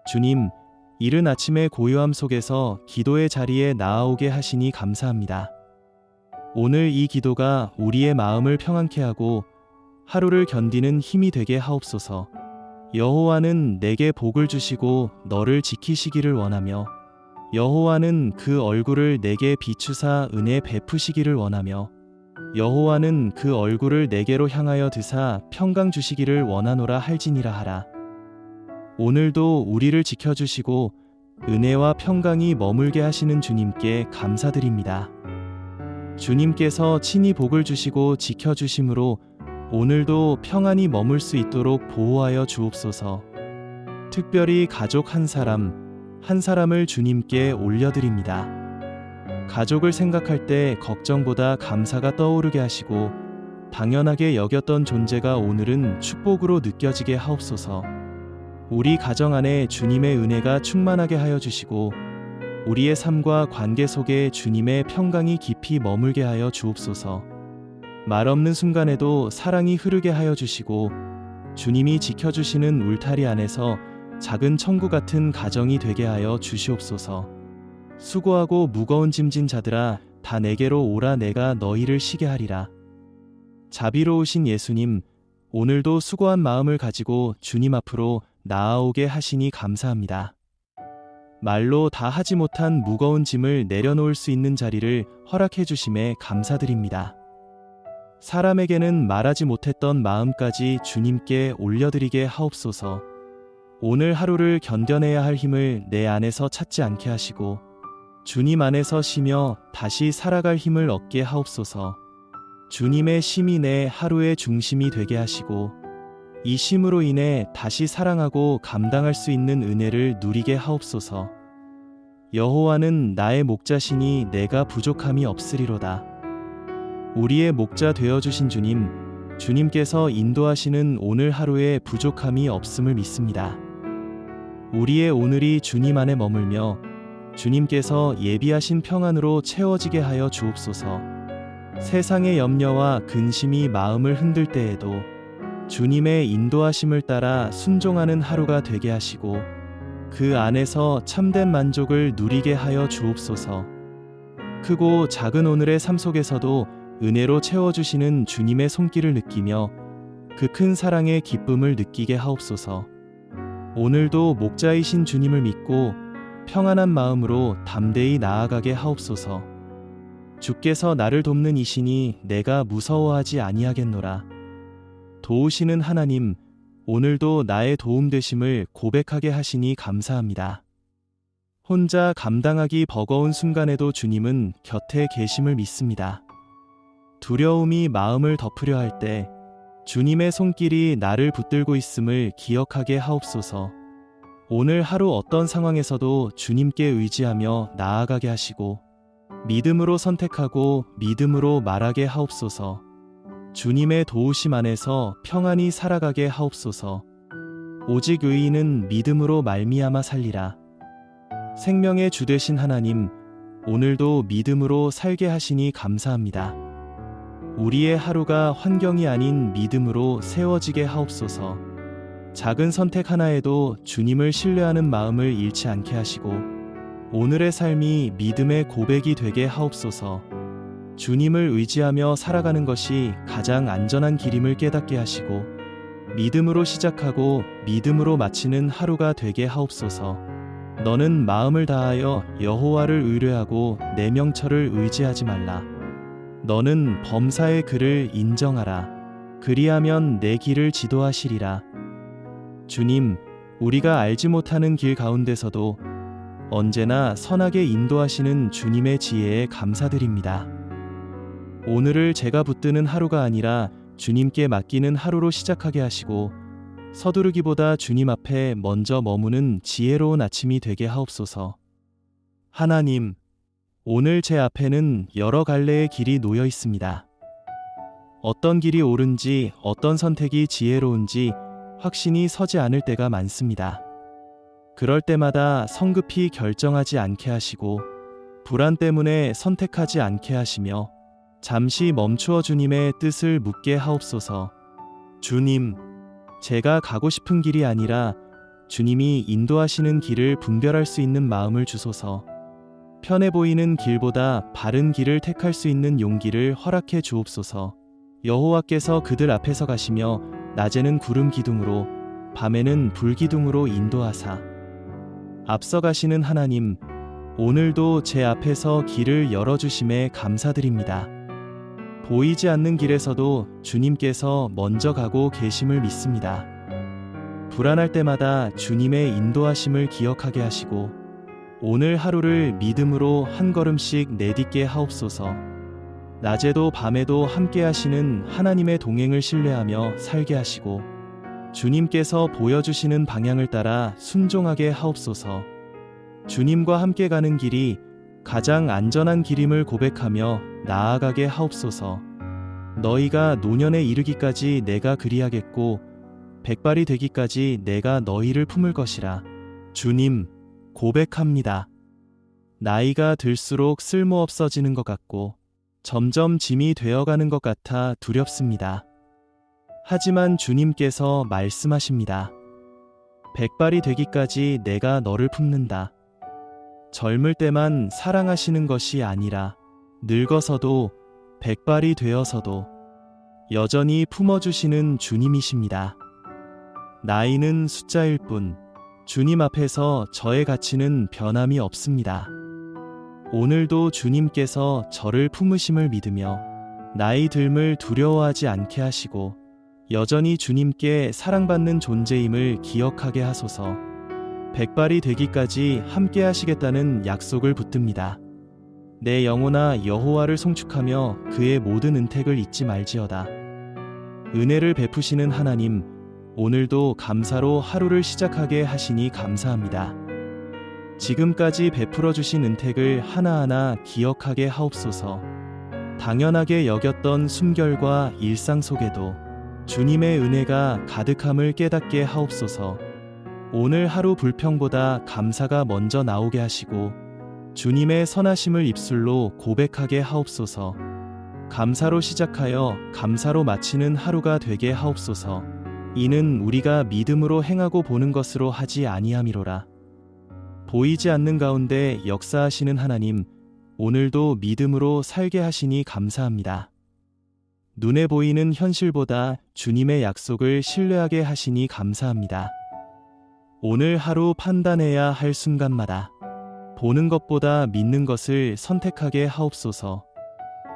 주님, 이른 아침의 고요함 속에서 기도의 자리에 나아오게 하시니 감사합니다. 오늘 이 기도가 우리의 마음을 평안케 하고 하루를 견디는 힘이 되게 하옵소서. 여호와는 내게 복을 주시고 너를 지키시기를 원하며 여호와는 그 얼굴을 내게 비추사 은혜 베푸시기를 원하며 여호와는 그 얼굴을 내게로 향하여 드사 평강 주시기를 원하노라 할지니라 하라. 오늘도 우리를 지켜주시고 은혜와 평강이 머물게 하시는 주님께 감사드립니다. 주님께서 친히 복을 주시고 지켜주심으로 오늘도 평안히 머물 수 있도록 보호하여 주옵소서. 특별히 가족 한 사람을 주님께 올려드립니다. 가족을 생각할 때 걱정보다 감사가 떠오르게 하시고 당연하게 여겼던 존재가 오늘은 축복으로 느껴지게 하옵소서. 우리 가정 안에 주님의 은혜가 충만하게 하여 주시고 우리의 삶과 관계 속에 주님의 평강이 깊이 머물게 하여 주옵소서. 말없는 순간에도 사랑이 흐르게 하여 주시고 주님이 지켜주시는 울타리 안에서 작은 천국 같은 가정이 되게 하여 주시옵소서. 수고하고 무거운 짐진 자들아 다 내게로 오라. 내가 너희를 쉬게 하리라. 자비로우신 예수님, 오늘도 수고한 마음을 가지고 주님 앞으로 나아오게 하시니 감사합니다. 말로 다 하지 못한 무거운 짐을 내려놓을 수 있는 자리를 허락해 주심에 감사드립니다. 사람에게는 말하지 못했던 마음까지 주님께 올려드리게 하옵소서. 오늘 하루를 견뎌내야 할 힘을 내 안에서 찾지 않게 하시고 주님 안에서 쉬며 다시 살아갈 힘을 얻게 하옵소서. 주님의 쉼이 내 하루의 중심이 되게 하시고 이 쉼으로 인해 다시 사랑하고 감당할 수 있는 은혜를 누리게 하옵소서. 여호와는 나의 목자시니 내가 부족함이 없으리로다. 우리의 목자 되어주신 주님, 주님께서 인도하시는 오늘 하루에 부족함이 없음을 믿습니다. 우리의 오늘이 주님 안에 머물며 주님께서 예비하신 평안으로 채워지게 하여 주옵소서. 세상의 염려와 근심이 마음을 흔들 때에도 주님의 인도하심을 따라 순종하는 하루가 되게 하시고 그 안에서 참된 만족을 누리게 하여 주옵소서. 크고 작은 오늘의 삶 속에서도 은혜로 채워주시는 주님의 손길을 느끼며 그 큰 사랑의 기쁨을 느끼게 하옵소서. 오늘도 목자이신 주님을 믿고 평안한 마음으로 담대히 나아가게 하옵소서. 주께서 나를 돕는 이시니 내가 무서워하지 아니하겠노라. 도우시는 하나님, 오늘도 나의 도움 되심을 고백하게 하시니 감사합니다. 혼자 감당하기 버거운 순간에도 주님은 곁에 계심을 믿습니다. 두려움이 마음을 덮으려 할 때 주님의 손길이 나를 붙들고 있음을 기억하게 하옵소서. 오늘 하루 어떤 상황에서도 주님께 의지하며 나아가게 하시고 믿음으로 선택하고 믿음으로 말하게 하옵소서. 주님의 도우심 안에서 평안히 살아가게 하옵소서. 오직 의인은 믿음으로 말미암아 살리라. 생명의 주 되신 하나님, 오늘도 믿음으로 살게 하시니 감사합니다. 우리의 하루가 환경이 아닌 믿음으로 세워지게 하옵소서. 작은 선택 하나에도 주님을 신뢰하는 마음을 잃지 않게 하시고 오늘의 삶이 믿음의 고백이 되게 하옵소서. 주님을 의지하며 살아가는 것이 가장 안전한 길임을 깨닫게 하시고 믿음으로 시작하고 믿음으로 마치는 하루가 되게 하옵소서. 너는 마음을 다하여 여호와를 의뢰하고 내 명철을 의지하지 말라. 너는 범사의 그를 인정하라. 그리하면 내 길을 지도하시리라. 주님, 우리가 알지 못하는 길 가운데서도 언제나 선하게 인도하시는 주님의 지혜에 감사드립니다. 오늘을 제가 붙드는 하루가 아니라 주님께 맡기는 하루로 시작하게 하시고 서두르기보다 주님 앞에 먼저 머무는 지혜로운 아침이 되게 하옵소서. 하나님, 오늘 제 앞에는 여러 갈래의 길이 놓여 있습니다. 어떤 길이 옳은지 어떤 선택이 지혜로운지 확신이 서지 않을 때가 많습니다. 그럴 때마다 성급히 결정하지 않게 하시고 불안 때문에 선택하지 않게 하시며 잠시 멈추어 주님의 뜻을 묻게 하옵소서. 주님, 제가 가고 싶은 길이 아니라 주님이 인도하시는 길을 분별할 수 있는 마음을 주소서. 편해 보이는 길보다 바른 길을 택할 수 있는 용기를 허락해 주옵소서. 여호와께서 그들 앞에서 가시며 낮에는 구름 기둥으로 밤에는 불 기둥으로 인도하사 앞서 가시는 하나님, 오늘도 제 앞에서 길을 열어주심에 감사드립니다. 보이지 않는 길에서도 주님께서 먼저 가고 계심을 믿습니다. 불안할 때마다 주님의 인도하심을 기억하게 하시고 오늘 하루를 믿음으로 한 걸음씩 내딛게 하옵소서. 낮에도 밤에도 함께 하시는 하나님의 동행을 신뢰하며 살게 하시고 주님께서 보여주시는 방향을 따라 순종하게 하옵소서. 주님과 함께 가는 길이 가장 안전한 길임을 고백하며 나아가게 하옵소서. 너희가 노년에 이르기까지 내가 그리하겠고 백발이 되기까지 내가 너희를 품을 것이라. 주님, 고백합니다. 나이가 들수록 쓸모없어지는 것 같고 점점 짐이 되어가는 것 같아 두렵습니다. 하지만 주님께서 말씀하십니다. 백발이 되기까지 내가 너를 품는다. 젊을 때만 사랑하시는 것이 아니라 늙어서도 백발이 되어서도 여전히 품어주시는 주님이십니다. 나이는 숫자일 뿐 주님 앞에서 저의 가치는 변함이 없습니다. 오늘도 주님께서 저를 품으심을 믿으며 나이 듦을 두려워하지 않게 하시고 여전히 주님께 사랑받는 존재임을 기억하게 하소서. 백발이 되기까지 함께 하시겠다는 약속을 붙듭니다. 내 영혼아 여호와를 송축하며 그의 모든 은택을 잊지 말지어다. 은혜를 베푸시는 하나님, 오늘도 감사로 하루를 시작하게 하시니 감사합니다. 지금까지 베풀어 주신 은택을 하나하나 기억하게 하옵소서. 당연하게 여겼던 숨결과 일상 속에도 주님의 은혜가 가득함을 깨닫게 하옵소서. 오늘 하루 불평보다 감사가 먼저 나오게 하시고 주님의 선하심을 입술로 고백하게 하옵소서. 감사로 시작하여 감사로 마치는 하루가 되게 하옵소서. 이는 우리가 믿음으로 행하고 보는 것으로 하지 아니함이로라. 보이지 않는 가운데 역사하시는 하나님, 오늘도 믿음으로 살게 하시니 감사합니다. 눈에 보이는 현실보다 주님의 약속을 신뢰하게 하시니 감사합니다. 오늘 하루 판단해야 할 순간마다 보는 것보다 믿는 것을 선택하게 하옵소서.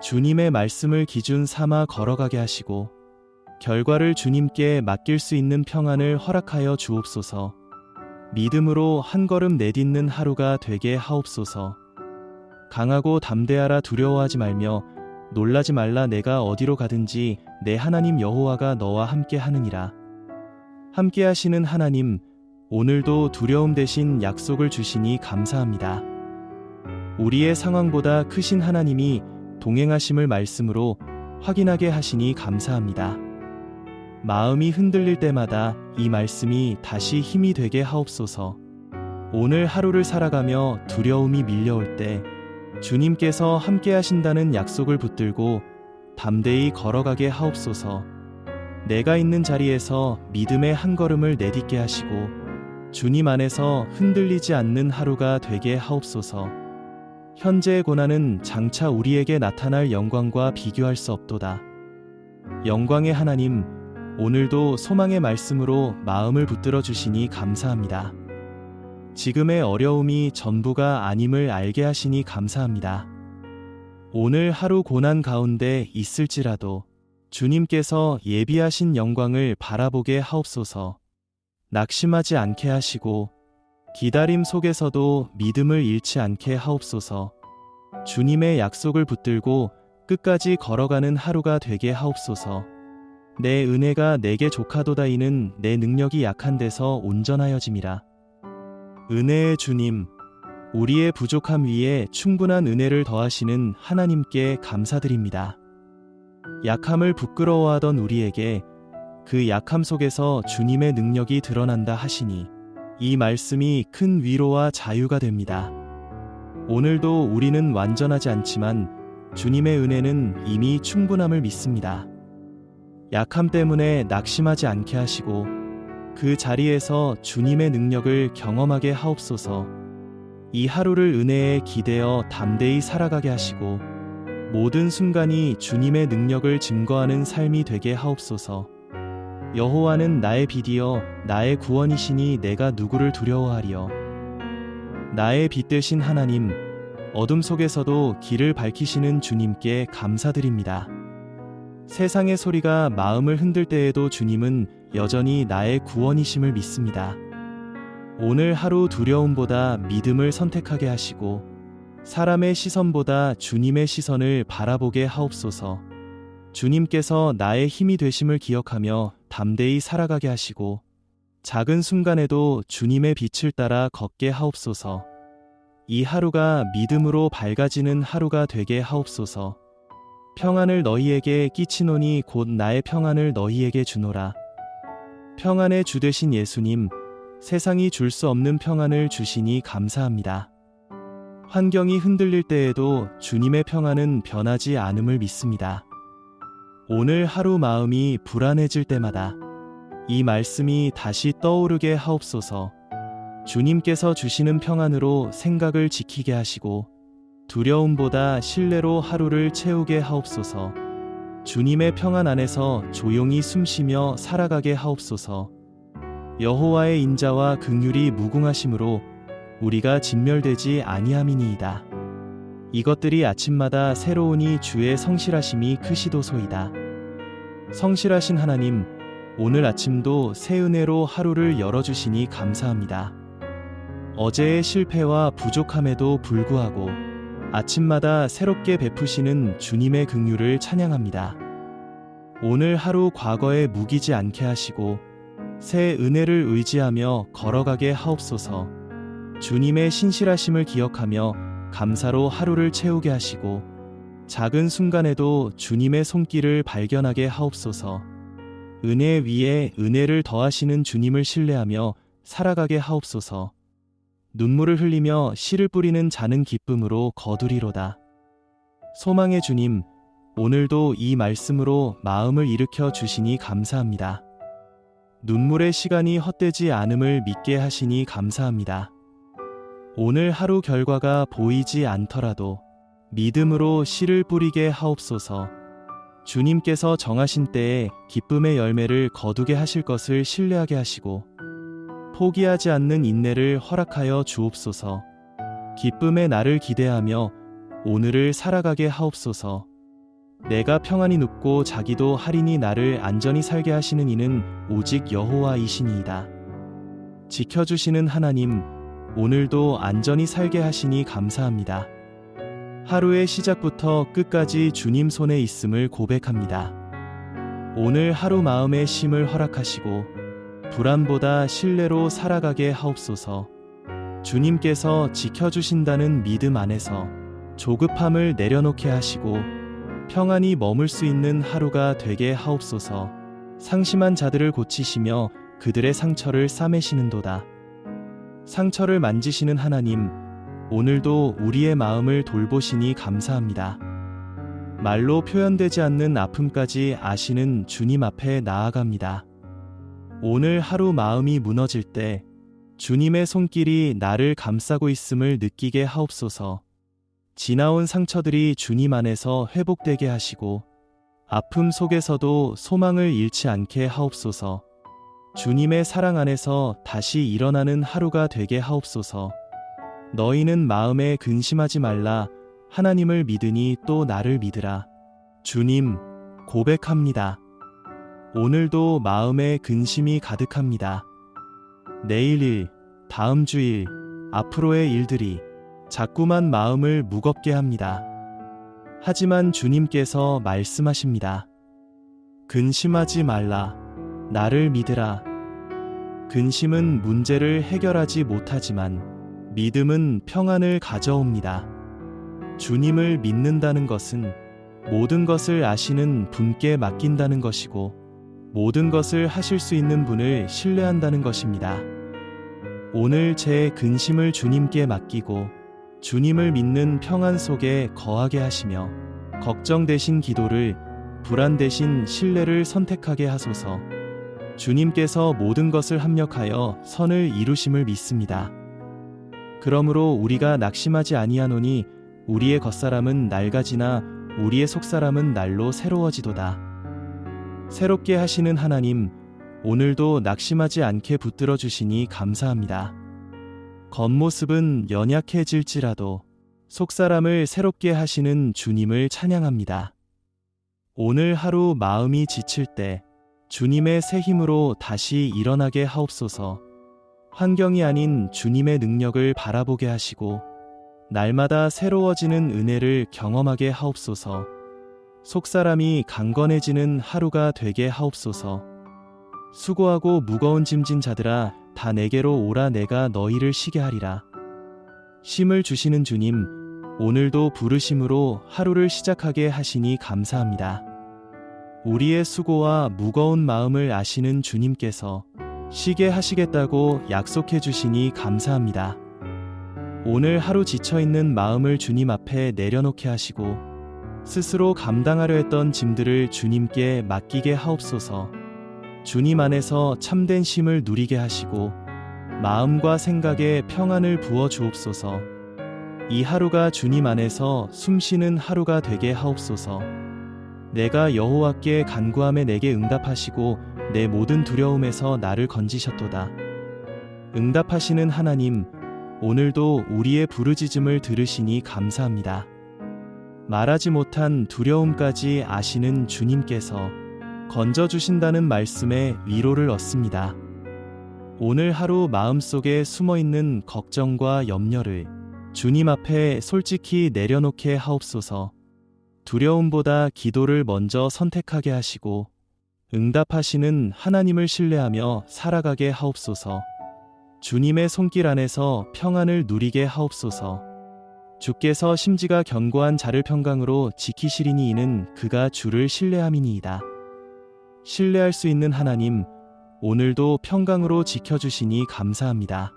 주님의 말씀을 기준 삼아 걸어가게 하시고 결과를 주님께 맡길 수 있는 평안을 허락하여 주옵소서. 믿음으로 한 걸음 내딛는 하루가 되게 하옵소서. 강하고 담대하라, 두려워하지 말며 놀라지 말라. 내가 어디로 가든지 내 하나님 여호와가 너와 함께 하느니라. 함께 하시는 하나님, 오늘도 두려움 대신 약속을 주시니 감사합니다. 우리의 상황보다 크신 하나님이 동행하심을 말씀으로 확인하게 하시니 감사합니다. 마음이 흔들릴 때마다 이 말씀이 다시 힘이 되게 하옵소서. 오늘 하루를 살아가며 두려움이 밀려올 때 주님께서 함께 하신다는 약속을 붙들고 담대히 걸어가게 하옵소서. 내가 있는 자리에서 믿음의 한 걸음을 내딛게 하시고 주님 안에서 흔들리지 않는 하루가 되게 하옵소서. 현재의 고난은 장차 우리에게 나타날 영광과 비교할 수 없도다. 영광의 하나님, 오늘도 소망의 말씀으로 마음을 붙들어 주시니 감사합니다. 지금의 어려움이 전부가 아님을 알게 하시니 감사합니다. 오늘 하루 고난 가운데 있을지라도 주님께서 예비하신 영광을 바라보게 하옵소서. 낙심하지 않게 하시고 기다림 속에서도 믿음을 잃지 않게 하옵소서. 주님의 약속을 붙들고 끝까지 걸어가는 하루가 되게 하옵소서. 내 은혜가 내게 족하도다. 이는 내 능력이 약한 데서 온전하여짐이라. 은혜의 주님, 우리의 부족함 위에 충분한 은혜를 더하시는 하나님께 감사드립니다. 약함을 부끄러워하던 우리에게 그 약함 속에서 주님의 능력이 드러난다 하시니 이 말씀이 큰 위로와 자유가 됩니다. 오늘도 우리는 완전하지 않지만 주님의 은혜는 이미 충분함을 믿습니다. 약함 때문에 낙심하지 않게 하시고 그 자리에서 주님의 능력을 경험하게 하옵소서. 이 하루를 은혜에 기대어 담대히 살아가게 하시고 모든 순간이 주님의 능력을 증거하는 삶이 되게 하옵소서. 여호와는 나의 빛이여 나의 구원이시니 내가 누구를 두려워하리요. 나의 빛 되신 하나님, 어둠 속에서도 길을 밝히시는 주님께 감사드립니다. 세상의 소리가 마음을 흔들 때에도 주님은 여전히 나의 구원이심을 믿습니다. 오늘 하루 두려움보다 믿음을 선택하게 하시고 사람의 시선보다 주님의 시선을 바라보게 하옵소서. 주님께서 나의 힘이 되심을 기억하며 담대히 살아가게 하시고 작은 순간에도 주님의 빛을 따라 걷게 하옵소서. 이 하루가 믿음으로 밝아지는 하루가 되게 하옵소서. 평안을 너희에게 끼치노니 곧 나의 평안을 너희에게 주노라. 평안의 주 되신 예수님, 세상이 줄 수 없는 평안을 주시니 감사합니다. 환경이 흔들릴 때에도 주님의 평안은 변하지 않음을 믿습니다. 오늘 하루 마음이 불안해질 때마다 이 말씀이 다시 떠오르게 하옵소서. 주님께서 주시는 평안으로 생각을 지키게 하시고 두려움보다 신뢰로 하루를 채우게 하옵소서. 주님의 평안 안에서 조용히 숨쉬며 살아가게 하옵소서. 여호와의 인자와 긍휼이 무궁하심으로 우리가 진멸되지 아니함이니이다. 이것들이 아침마다 새로우니 주의 성실하심이 크시도소이다. 성실하신 하나님, 오늘 아침도 새 은혜로 하루를 열어주시니 감사합니다. 어제의 실패와 부족함에도 불구하고 아침마다 새롭게 베푸시는 주님의 긍휼을 찬양합니다. 오늘 하루 과거에 묵이지 않게 하시고 새 은혜를 의지하며 걸어가게 하옵소서. 주님의 신실하심을 기억하며 감사로 하루를 채우게 하시고 작은 순간에도 주님의 손길을 발견하게 하옵소서. 은혜 위에 은혜를 더하시는 주님을 신뢰하며 살아가게 하옵소서. 눈물을 흘리며 씨를 뿌리는 자는 기쁨으로 거두리로다. 소망의 주님, 오늘도 이 말씀으로 마음을 일으켜 주시니 감사합니다. 눈물의 시간이 헛되지 않음을 믿게 하시니 감사합니다. 오늘 하루 결과가 보이지 않더라도 믿음으로 씨를 뿌리게 하옵소서. 주님께서 정하신 때에 기쁨의 열매를 거두게 하실 것을 신뢰하게 하시고 포기하지 않는 인내를 허락하여 주옵소서. 기쁨의 날을 기대하며 오늘을 살아가게 하옵소서. 내가 평안히 눕고 자기도 하리니 나를 안전히 살게 하시는 이는 오직 여호와이시니이다. 지켜주시는 하나님, 오늘도 안전히 살게 하시니 감사합니다. 하루의 시작부터 끝까지 주님 손에 있음을 고백합니다. 오늘 하루 마음의 쉼을 허락하시고 불안보다 신뢰로 살아가게 하옵소서. 주님께서 지켜주신다는 믿음 안에서 조급함을 내려놓게 하시고 평안히 머물 수 있는 하루가 되게 하옵소서. 상심한 자들을 고치시며 그들의 상처를 싸매시는도다. 상처를 만지시는 하나님, 오늘도 우리의 마음을 돌보시니 감사합니다. 말로 표현되지 않는 아픔까지 아시는 주님 앞에 나아갑니다. 오늘 하루 마음이 무너질 때 주님의 손길이 나를 감싸고 있음을 느끼게 하옵소서. 지나온 상처들이 주님 안에서 회복되게 하시고 아픔 속에서도 소망을 잃지 않게 하옵소서. 주님의 사랑 안에서 다시 일어나는 하루가 되게 하옵소서. 너희는 마음에 근심하지 말라. 하나님을 믿으니 또 나를 믿으라. 주님, 고백합니다. 오늘도 마음에 근심이 가득합니다. 내일 일, 다음 주일, 앞으로의 일들이 자꾸만 마음을 무겁게 합니다. 하지만 주님께서 말씀하십니다. 근심하지 말라. 나를 믿으라. 근심은 문제를 해결하지 못하지만 믿음은 평안을 가져옵니다. 주님을 믿는다는 것은 모든 것을 아시는 분께 맡긴다는 것이고 모든 것을 하실 수 있는 분을 신뢰한다는 것입니다. 오늘 제 근심을 주님께 맡기고 주님을 믿는 평안 속에 거하게 하시며 걱정 대신 기도를, 불안 대신 신뢰를 선택하게 하소서. 주님께서 모든 것을 합력하여 선을 이루심을 믿습니다. 그러므로 우리가 낙심하지 아니하노니 우리의 겉사람은 낡아지나 우리의 속사람은 날로 새로워지도다. 새롭게 하시는 하나님, 오늘도 낙심하지 않게 붙들어 주시니 감사합니다. 겉모습은 연약해질지라도 속사람을 새롭게 하시는 주님을 찬양합니다. 오늘 하루 마음이 지칠 때 주님의 새 힘으로 다시 일어나게 하옵소서. 환경이 아닌 주님의 능력을 바라보게 하시고 날마다 새로워지는 은혜를 경험하게 하옵소서. 속사람이 강건해지는 하루가 되게 하옵소서. 수고하고 무거운 짐진 자들아 다 내게로 오라. 내가 너희를 쉬게 하리라. 쉼을 주시는 주님, 오늘도 부르심으로 하루를 시작하게 하시니 감사합니다. 우리의 수고와 무거운 마음을 아시는 주님께서 쉬게 하시겠다고 약속해 주시니 감사합니다. 오늘 하루 지쳐있는 마음을 주님 앞에 내려놓게 하시고 스스로 감당하려 했던 짐들을 주님께 맡기게 하옵소서. 주님 안에서 참된 쉼을 누리게 하시고 마음과 생각에 평안을 부어 주옵소서. 이 하루가 주님 안에서 숨쉬는 하루가 되게 하옵소서. 내가 여호와께 간구함에 내게 응답하시고 내 모든 두려움에서 나를 건지셨도다. 응답하시는 하나님, 오늘도 우리의 부르짖음을 들으시니 감사합니다. 말하지 못한 두려움까지 아시는 주님께서 건져주신다는 말씀에 위로를 얻습니다. 오늘 하루 마음속에 숨어있는 걱정과 염려를 주님 앞에 솔직히 내려놓게 하옵소서. 두려움보다 기도를 먼저 선택하게 하시고 응답하시는 하나님을 신뢰하며 살아가게 하옵소서. 주님의 손길 안에서 평안을 누리게 하옵소서. 주께서 심지가 견고한 자를 평강으로 지키시리니 이는 그가 주를 신뢰함이니이다. 신뢰할 수 있는 하나님, 오늘도 평강으로 지켜주시니 감사합니다.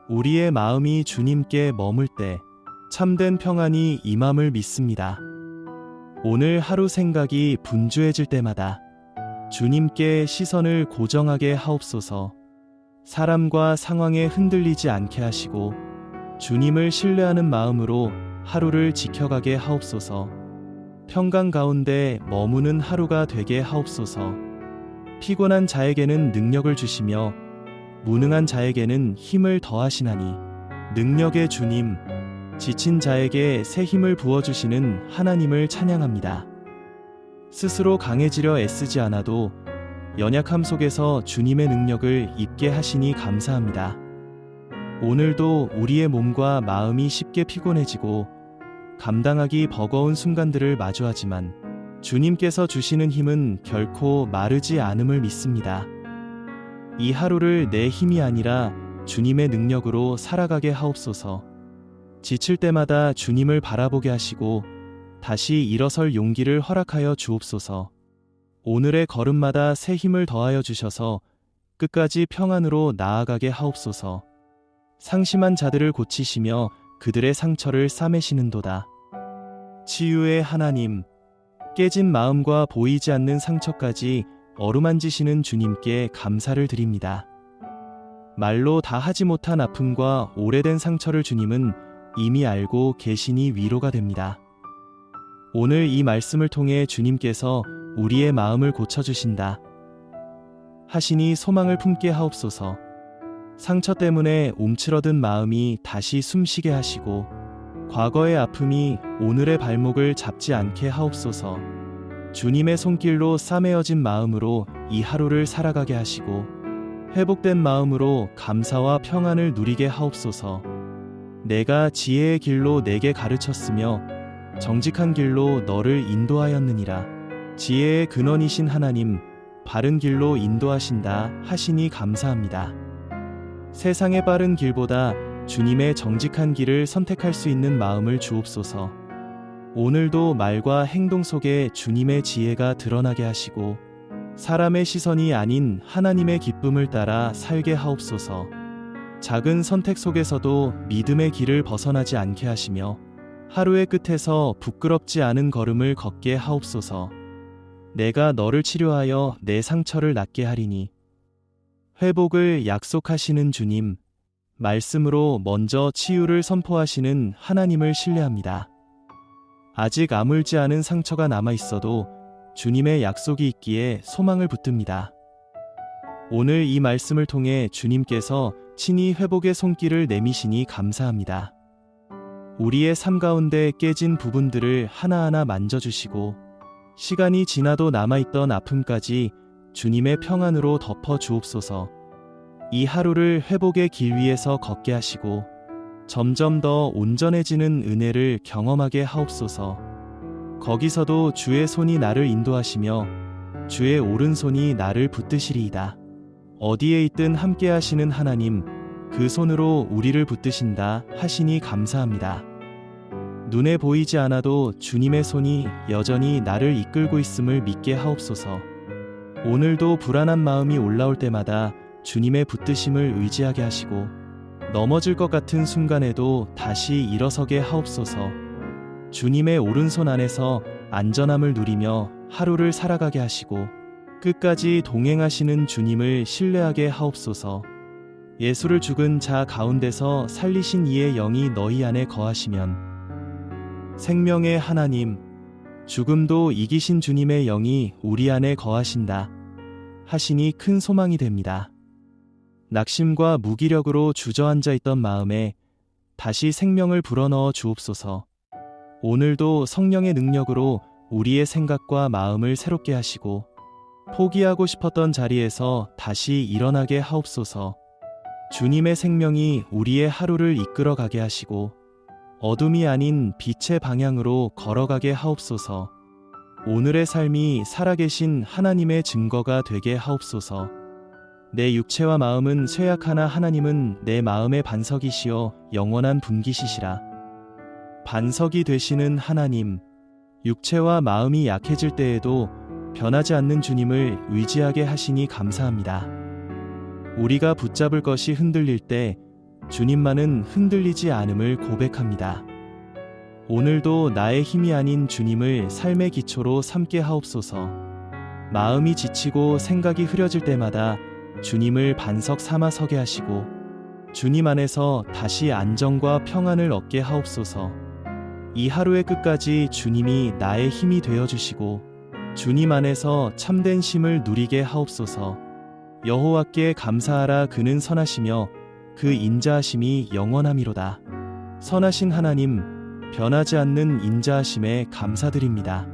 우리의 마음이 주님께 머물 때 참된 평안이 임함을 믿습니다. 오늘 하루 생각이 분주해질 때마다 주님께 시선을 고정하게 하옵소서. 사람과 상황에 흔들리지 않게 하시고 주님을 신뢰하는 마음으로 하루를 지켜가게 하옵소서. 평강 가운데 머무는 하루가 되게 하옵소서. 피곤한 자에게는 능력을 주시며 무능한 자에게는 힘을 더하시나니 능력의 주님, 지친 자에게 새 힘을 부어주시는 하나님을 찬양합니다. 스스로 강해지려 애쓰지 않아도 연약함 속에서 주님의 능력을 입게 하시니 감사합니다. 오늘도 우리의 몸과 마음이 쉽게 피곤해지고 감당하기 버거운 순간들을 마주하지만 주님께서 주시는 힘은 결코 마르지 않음을 믿습니다. 이 하루를 내 힘이 아니라 주님의 능력으로 살아가게 하옵소서. 지칠 때마다 주님을 바라보게 하시고 다시 일어설 용기를 허락하여 주옵소서. 오늘의 걸음마다 새 힘을 더하여 주셔서 끝까지 평안으로 나아가게 하옵소서. 상심한 자들을 고치시며 그들의 상처를 싸매시는도다. 치유의 하나님, 깨진 마음과 보이지 않는 상처까지 어루만지시는 주님께 감사를 드립니다. 말로 다 하지 못한 아픔과 오래된 상처를 주님은 이미 알고 계시니 위로가 됩니다. 오늘 이 말씀을 통해 주님께서 우리의 마음을 고쳐주신다 하시니 소망을 품게 하옵소서. 상처 때문에 움츠러든 마음이 다시 숨쉬게 하시고 과거의 아픔이 오늘의 발목을 잡지 않게 하옵소서. 주님의 손길로 싸매어진 마음으로 이 하루를 살아가게 하시고 회복된 마음으로 감사와 평안을 누리게 하옵소서. 내가 지혜의 길로 내게 가르쳤으며 정직한 길로 너를 인도하였느니라. 지혜의 근원이신 하나님, 바른 길로 인도하신다 하시니 감사합니다. 세상의 빠른 길보다 주님의 정직한 길을 선택할 수 있는 마음을 주옵소서. 오늘도 말과 행동 속에 주님의 지혜가 드러나게 하시고 사람의 시선이 아닌 하나님의 기쁨을 따라 살게 하옵소서. 작은 선택 속에서도 믿음의 길을 벗어나지 않게 하시며 하루의 끝에서 부끄럽지 않은 걸음을 걷게 하옵소서. 내가 너를 치료하여 내 상처를 낫게 하리니. 회복을 약속하시는 주님, 말씀으로 먼저 치유를 선포하시는 하나님을 신뢰합니다. 아직 아물지 않은 상처가 남아 있어도 주님의 약속이 있기에 소망을 붙듭니다. 오늘 이 말씀을 통해 주님께서 친히 회복의 손길을 내미시니 감사합니다. 우리의 삶 가운데 깨진 부분들을 하나하나 만져주시고 시간이 지나도 남아있던 아픔까지 주님의 평안으로 덮어 주옵소서. 이 하루를 회복의 길 위에서 걷게 하시고 점점 더 온전해지는 은혜를 경험하게 하옵소서. 거기서도 주의 손이 나를 인도하시며 주의 오른손이 나를 붙드시리이다. 어디에 있든 함께 하시는 하나님, 그 손으로 우리를 붙드신다 하시니 감사합니다. 눈에 보이지 않아도 주님의 손이 여전히 나를 이끌고 있음을 믿게 하옵소서. 오늘도 불안한 마음이 올라올 때마다 주님의 붙드심을 의지하게 하시고 넘어질 것 같은 순간에도 다시 일어서게 하옵소서. 주님의 오른손 안에서 안전함을 누리며 하루를 살아가게 하시고 끝까지 동행하시는 주님을 신뢰하게 하옵소서. 예수를 죽은 자 가운데서 살리신 이의 영이 너희 안에 거하시면 생명의 하나님, 죽음도 이기신 주님의 영이 우리 안에 거하신다 하시니 큰 소망이 됩니다. 낙심과 무기력으로 주저앉아 있던 마음에 다시 생명을 불어넣어 주옵소서. 오늘도 성령의 능력으로 우리의 생각과 마음을 새롭게 하시고 포기하고 싶었던 자리에서 다시 일어나게 하옵소서. 주님의 생명이 우리의 하루를 이끌어가게 하시고 어둠이 아닌 빛의 방향으로 걸어가게 하옵소서. 오늘의 삶이 살아계신 하나님의 증거가 되게 하옵소서. 내 육체와 마음은 쇠약하나 하나님은 내 마음의 반석이시여 영원한 분기시시라. 반석이 되시는 하나님, 육체와 마음이 약해질 때에도 변하지 않는 주님을 의지하게 하시니 감사합니다. 우리가 붙잡을 것이 흔들릴 때 주님만은 흔들리지 않음을 고백합니다. 오늘도 나의 힘이 아닌 주님을 삶의 기초로 삼게 하옵소서. 마음이 지치고 생각이 흐려질 때마다 주님을 반석 삼아 서게 하시고 주님 안에서 다시 안정과 평안을 얻게 하옵소서. 이 하루의 끝까지 주님이 나의 힘이 되어주시고 주님 안에서 참된 쉼을 누리게 하옵소서. 여호와께 감사하라. 그는 선하시며 그 인자하심이 영원함이로다. 선하신 하나님, 변하지 않는 인자하심에 감사드립니다.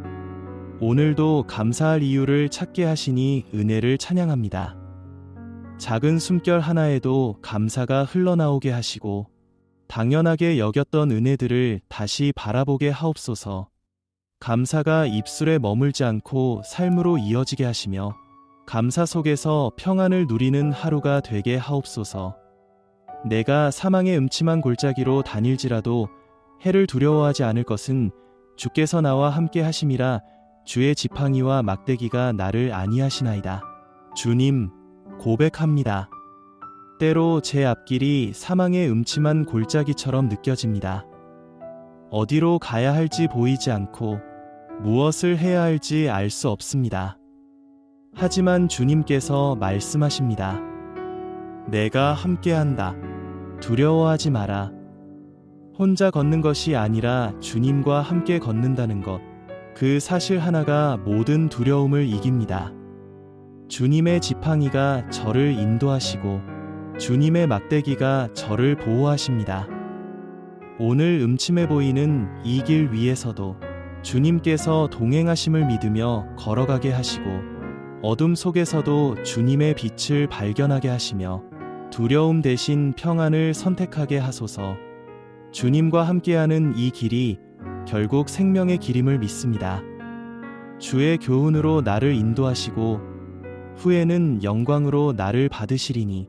오늘도 감사할 이유를 찾게 하시니 은혜를 찬양합니다. 작은 숨결 하나에도 감사가 흘러나오게 하시고 당연하게 여겼던 은혜들을 다시 바라보게 하옵소서. 감사가 입술에 머물지 않고 삶으로 이어지게 하시며 감사 속에서 평안을 누리는 하루가 되게 하옵소서. 내가 사망의 음침한 골짜기로 다닐지라도 해를 두려워하지 않을 것은 주께서 나와 함께 하심이라. 주의 지팡이와 막대기가 나를 안위하시나이다. 주님, 고백합니다. 때로 제 앞길이 사망의 음침한 골짜기처럼 느껴집니다. 어디로 가야 할지 보이지 않고 무엇을 해야 할지 알 수 없습니다. 하지만 주님께서 말씀하십니다. 내가 함께한다. 두려워하지 마라. 혼자 걷는 것이 아니라 주님과 함께 걷는다는 것, 그 사실 하나가 모든 두려움을 이깁니다. 주님의 지팡이가 저를 인도하시고 주님의 막대기가 저를 보호하십니다. 오늘 음침해 보이는 이 길 위에서도 주님께서 동행하심을 믿으며 걸어가게 하시고 어둠 속에서도 주님의 빛을 발견하게 하시며 두려움 대신 평안을 선택하게 하소서. 주님과 함께하는 이 길이 결국 생명의 길임을 믿습니다. 주의 교훈으로 나를 인도하시고 후에는 영광으로 나를 받으시리니.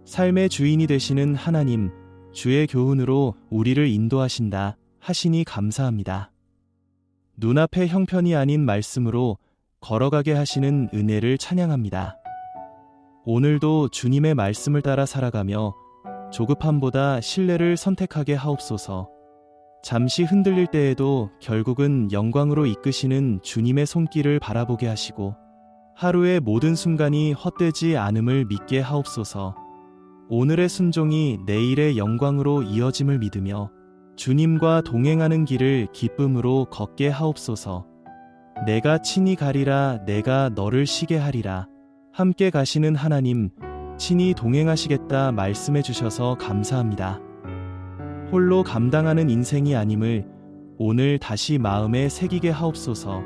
삶의 주인이 되시는 하나님, 주의 교훈으로 우리를 인도하신다 하시니 감사합니다. 눈앞의 형편이 아닌 말씀으로 걸어가게 하시는 은혜를 찬양합니다. 오늘도 주님의 말씀을 따라 살아가며 조급함보다 신뢰를 선택하게 하옵소서. 잠시 흔들릴 때에도 결국은 영광으로 이끄시는 주님의 손길을 바라보게 하시고 하루의 모든 순간이 헛되지 않음을 믿게 하옵소서. 오늘의 순종이 내일의 영광으로 이어짐을 믿으며 주님과 동행하는 길을 기쁨으로 걷게 하옵소서. 내가 친히 가리라, 내가 너를 쉬게 하리라. 함께 가시는 하나님, 친히 동행하시겠다 말씀해 주셔서 감사합니다. 홀로 감당하는 인생이 아님을 오늘 다시 마음에 새기게 하옵소서.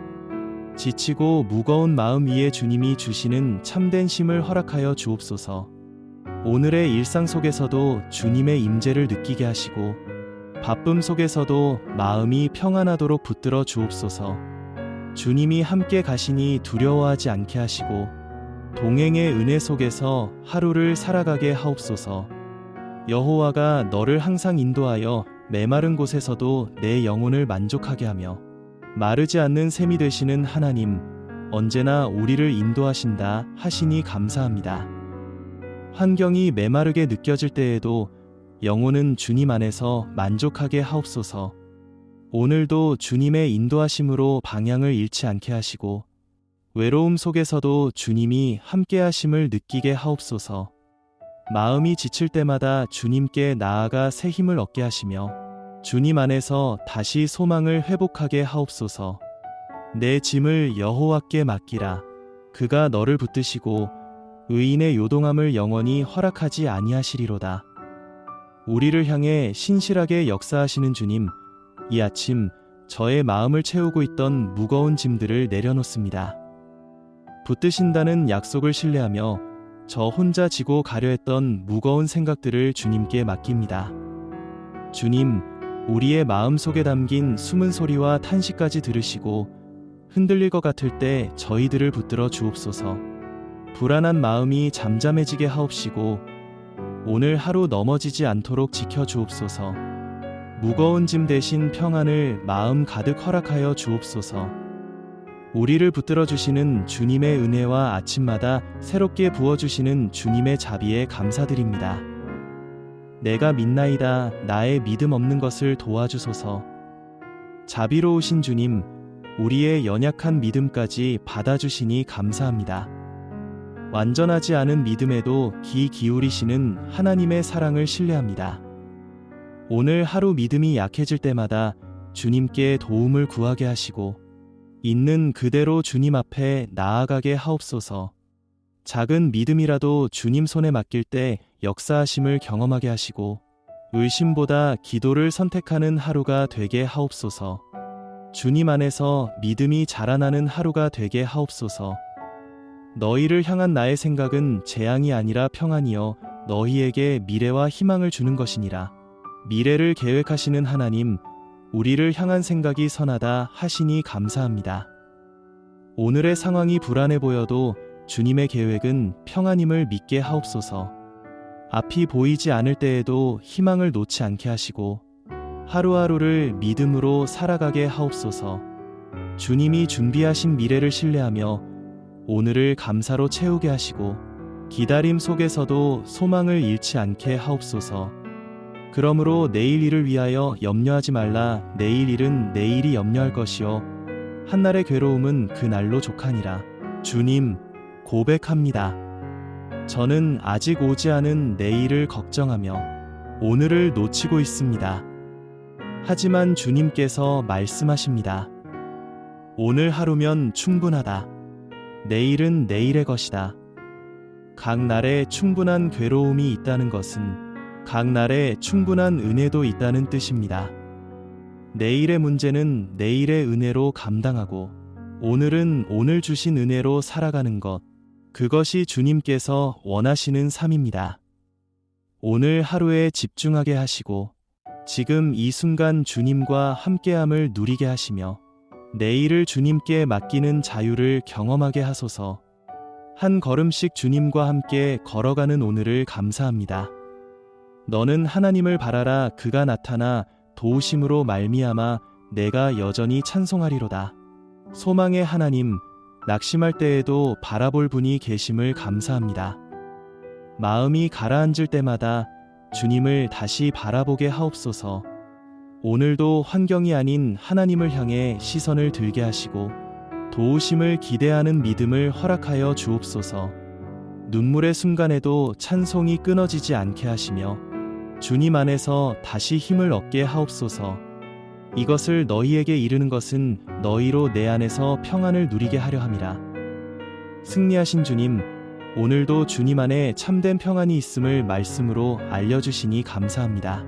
지치고 무거운 마음 위에 주님이 주시는 참된 쉼을 허락하여 주옵소서. 오늘의 일상 속에서도 주님의 임재를 느끼게 하시고 바쁨 속에서도 마음이 평안하도록 붙들어 주옵소서. 주님이 함께 가시니 두려워하지 않게 하시고 동행의 은혜 속에서 하루를 살아가게 하옵소서. 여호와가 너를 항상 인도하여 메마른 곳에서도 내 영혼을 만족하게 하며 마르지 않는 샘이 되시는 하나님, 언제나 우리를 인도하신다 하시니 감사합니다. 환경이 메마르게 느껴질 때에도 영혼은 주님 안에서 만족하게 하옵소서. 오늘도 주님의 인도하심으로 방향을 잃지 않게 하시고 외로움 속에서도 주님이 함께 하심을 느끼게 하옵소서. 마음이 지칠 때마다 주님께 나아가 새 힘을 얻게 하시며 주님 안에서 다시 소망을 회복하게 하옵소서. 내 짐을 여호와께 맡기라. 그가 너를 붙드시고 의인의 요동함을 영원히 허락하지 아니하시리로다. 우리를 향해 신실하게 역사하시는 주님, 이 아침 저의 마음을 채우고 있던 무거운 짐들을 내려놓습니다. 붙드신다는 약속을 신뢰하며 저 혼자 지고 가려 했던 무거운 생각들을 주님께 맡깁니다. 주님, 우리의 마음 속에 담긴 숨은 소리와 탄식까지 들으시고 흔들릴 것 같을 때 저희들을 붙들어 주옵소서. 불안한 마음이 잠잠해지게 하옵시고 오늘 하루 넘어지지 않도록 지켜 주옵소서. 무거운 짐 대신 평안을 마음 가득 허락하여 주옵소서. 우리를 붙들어 주시는 주님의 은혜와 아침마다 새롭게 부어주시는 주님의 자비에 감사드립니다. 내가 믿나이다. 나의 믿음 없는 것을 도와주소서. 자비로우신 주님, 우리의 연약한 믿음까지 받아주시니 감사합니다. 완전하지 않은 믿음에도 귀 기울이시는 하나님의 사랑을 신뢰합니다. 오늘 하루 믿음이 약해질 때마다 주님께 도움을 구하게 하시고 있는 그대로 주님 앞에 나아가게 하옵소서. 작은 믿음이라도 주님 손에 맡길 때 역사하심을 경험하게 하시고 의심보다 기도를 선택하는 하루가 되게 하옵소서. 주님 안에서 믿음이 자라나는 하루가 되게 하옵소서. 너희를 향한 나의 생각은 재앙이 아니라 평안이여 너희에게 미래와 희망을 주는 것이니라. 미래를 계획하시는 하나님, 우리를 향한 생각이 선하다 하시니 감사합니다. 오늘의 상황이 불안해 보여도 주님의 계획은 평안임을 믿게 하옵소서. 앞이 보이지 않을 때에도 희망을 놓지 않게 하시고 하루하루를 믿음으로 살아가게 하옵소서. 주님이 준비하신 미래를 신뢰하며 오늘을 감사로 채우게 하시고 기다림 속에서도 소망을 잃지 않게 하옵소서. 그러므로 내일 일을 위하여 염려하지 말라. 내일 일은 내일이 염려할 것이요 한날의 괴로움은 그날로 족하니라. 주님, 고백합니다. 저는 아직 오지 않은 내일을 걱정하며 오늘을 놓치고 있습니다. 하지만 주님께서 말씀하십니다. 오늘 하루면 충분하다. 내일은 내일의 것이다. 각 날에 충분한 괴로움이 있다는 것은 각 날에 충분한 은혜도 있다는 뜻입니다. 내일의 문제는 내일의 은혜로 감당하고 오늘은 오늘 주신 은혜로 살아가는 것, 그것이 주님께서 원하시는 삶입니다. 오늘 하루에 집중하게 하시고 지금 이 순간 주님과 함께함을 누리게 하시며 내일을 주님께 맡기는 자유를 경험하게 하소서. 한 걸음씩 주님과 함께 걸어가는 오늘을 감사합니다. 너는 하나님을 바라라. 그가 나타나 도우심으로 말미암아 내가 여전히 찬송하리로다. 소망의 하나님, 낙심할 때에도 바라볼 분이 계심을 감사합니다. 마음이 가라앉을 때마다 주님을 다시 바라보게 하옵소서. 오늘도 환경이 아닌 하나님을 향해 시선을 들게 하시고 도우심을 기대하는 믿음을 허락하여 주옵소서. 눈물의 순간에도 찬송이 끊어지지 않게 하시며 주님 안에서 다시 힘을 얻게 하옵소서. 이것을 너희에게 이르는 것은 너희로 내 안에서 평안을 누리게 하려 함이라. 승리하신 주님, 오늘도 주님 안에 참된 평안이 있음을 말씀으로 알려주시니 감사합니다.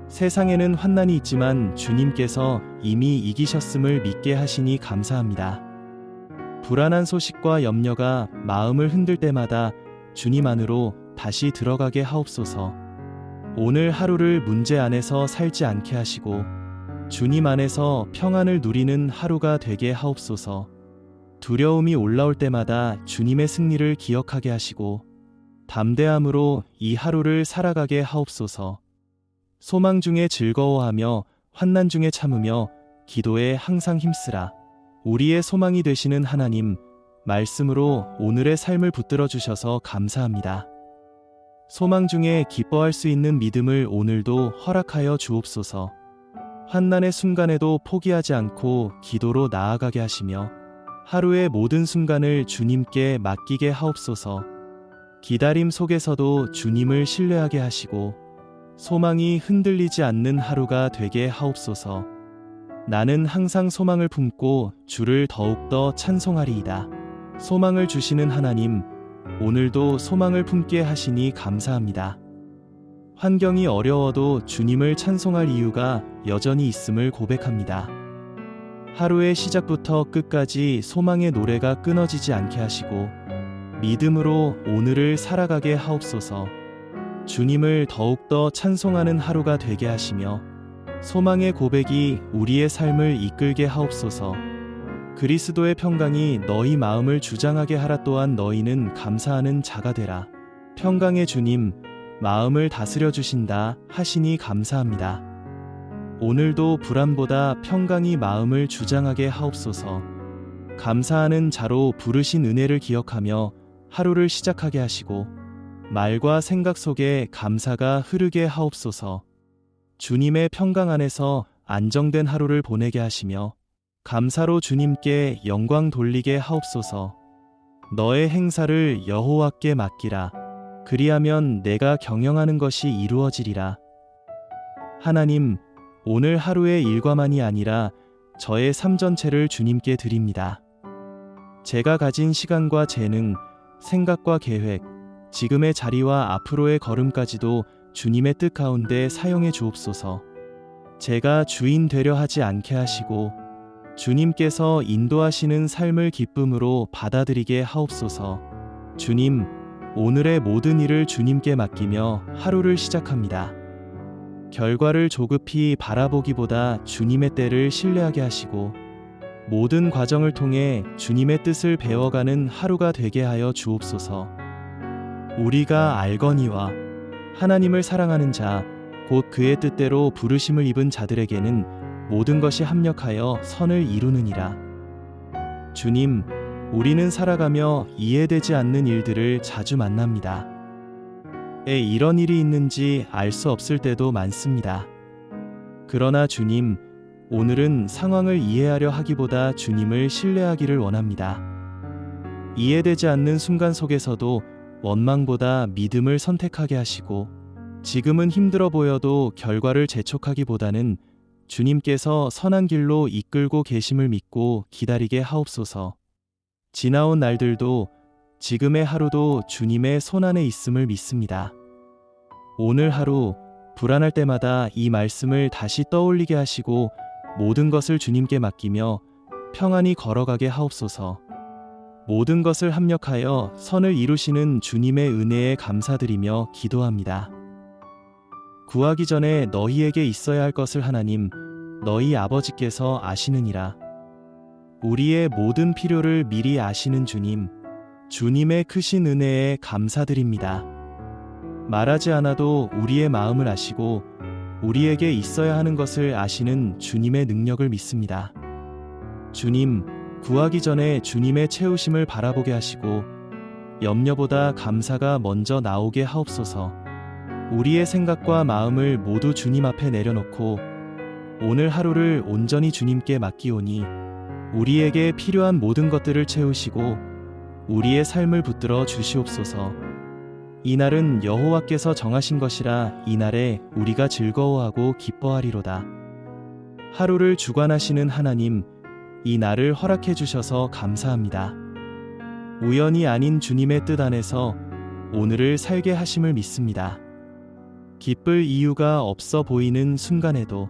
세상에는 환난이 있지만 주님께서 이미 이기셨음을 믿게 하시니 감사합니다. 불안한 소식과 염려가 마음을 흔들 때마다 주님 안으로 다시 들어가게 하옵소서. 오늘 하루를 문제 안에서 살지 않게 하시고 주님 안에서 평안을 누리는 하루가 되게 하옵소서. 두려움이 올라올 때마다 주님의 승리를 기억하게 하시고 담대함으로 이 하루를 살아가게 하옵소서. 소망 중에 즐거워하며 환난 중에 참으며 기도에 항상 힘쓰라. 우리의 소망이 되시는 하나님, 말씀으로 오늘의 삶을 붙들어 주셔서 감사합니다. 소망 중에 기뻐할 수 있는 믿음을 오늘도 허락하여 주옵소서. 환난의 순간에도 포기하지 않고 기도로 나아가게 하시며 하루의 모든 순간을 주님께 맡기게 하옵소서. 기다림 속에서도 주님을 신뢰하게 하시고 소망이 흔들리지 않는 하루가 되게 하옵소서. 나는 항상 소망을 품고 주를 더욱더 찬송하리이다. 소망을 주시는 하나님, 오늘도 소망을 품게 하시니 감사합니다. 환경이 어려워도 주님을 찬송할 이유가 여전히 있음을 고백합니다. 하루의 시작부터 끝까지 소망의 노래가 끊어지지 않게 하시고 믿음으로 오늘을 살아가게 하옵소서. 주님을 더욱더 찬송하는 하루가 되게 하시며 소망의 고백이 우리의 삶을 이끌게 하옵소서. 그리스도의 평강이 너희 마음을 주장하게 하라. 또한 너희는 감사하는 자가 되라. 평강의 주님, 마음을 다스려 주신다 하시니 감사합니다. 오늘도 불안보다 평강이 마음을 주장하게 하옵소서. 감사하는 자로 부르신 은혜를 기억하며 하루를 시작하게 하시고 말과 생각 속에 감사가 흐르게 하옵소서. 주님의 평강 안에서 안정된 하루를 보내게 하시며 감사로 주님께 영광 돌리게 하옵소서. 너의 행사를 여호와께 맡기라. 그리하면 내가 경영하는 것이 이루어지리라. 하나님, 오늘 하루의 일과만이 아니라 저의 삶 전체를 주님께 드립니다. 제가 가진 시간과 재능, 생각과 계획, 지금의 자리와 앞으로의 걸음까지도 주님의 뜻 가운데 사용해 주옵소서. 제가 주인 되려 하지 않게 하시고 주님께서 인도하시는 삶을 기쁨으로 받아들이게 하옵소서. 주님, 오늘의 모든 일을 주님께 맡기며 하루를 시작합니다. 결과를 조급히 바라보기보다 주님의 때를 신뢰하게 하시고 모든 과정을 통해 주님의 뜻을 배워가는 하루가 되게 하여 주옵소서. 우리가 알거니와 하나님을 사랑하는 자, 곧 그의 뜻대로 부르심을 입은 자들에게는 모든 것이 합력하여 선을 이루느니라. 주님, 우리는 살아가며 이해되지 않는 일들을 자주 만납니다. 이런 일이 있는지 알 수 없을 때도 많습니다. 그러나 주님, 오늘은 상황을 이해하려 하기보다 주님을 신뢰하기를 원합니다. 이해되지 않는 순간 속에서도 원망보다 믿음을 선택하게 하시고 지금은 힘들어 보여도 결과를 재촉하기보다는 주님께서 선한 길로 이끌고 계심을 믿고 기다리게 하옵소서. 지나온 날들도 지금의 하루도 주님의 손안에 있음을 믿습니다. 오늘 하루 불안할 때마다 이 말씀을 다시 떠올리게 하시고 모든 것을 주님께 맡기며 평안히 걸어가게 하옵소서. 모든 것을 합력하여 선을 이루시는 주님의 은혜에 감사드리며 기도합니다. 구하기 전에 너희에게 있어야 할 것을 하나님, 너희 아버지께서 아시느니라. 우리의 모든 필요를 미리 아시는 주님, 주님의 크신 은혜에 감사드립니다. 말하지 않아도 우리의 마음을 아시고 우리에게 있어야 하는 것을 아시는 주님의 능력을 믿습니다. 주님, 구하기 전에 주님의 채우심을 바라보게 하시고 염려보다 감사가 먼저 나오게 하옵소서. 우리의 생각과 마음을 모두 주님 앞에 내려놓고 오늘 하루를 온전히 주님께 맡기오니 우리에게 필요한 모든 것들을 채우시고 우리의 삶을 붙들어 주시옵소서. 이날은 여호와께서 정하신 것이라 이날에 우리가 즐거워하고 기뻐하리로다. 하루를 주관하시는 하나님, 이 날을 허락해 주셔서 감사합니다. 우연이 아닌 주님의 뜻 안에서 오늘을 살게 하심을 믿습니다. 기쁠 이유가 없어 보이는 순간에도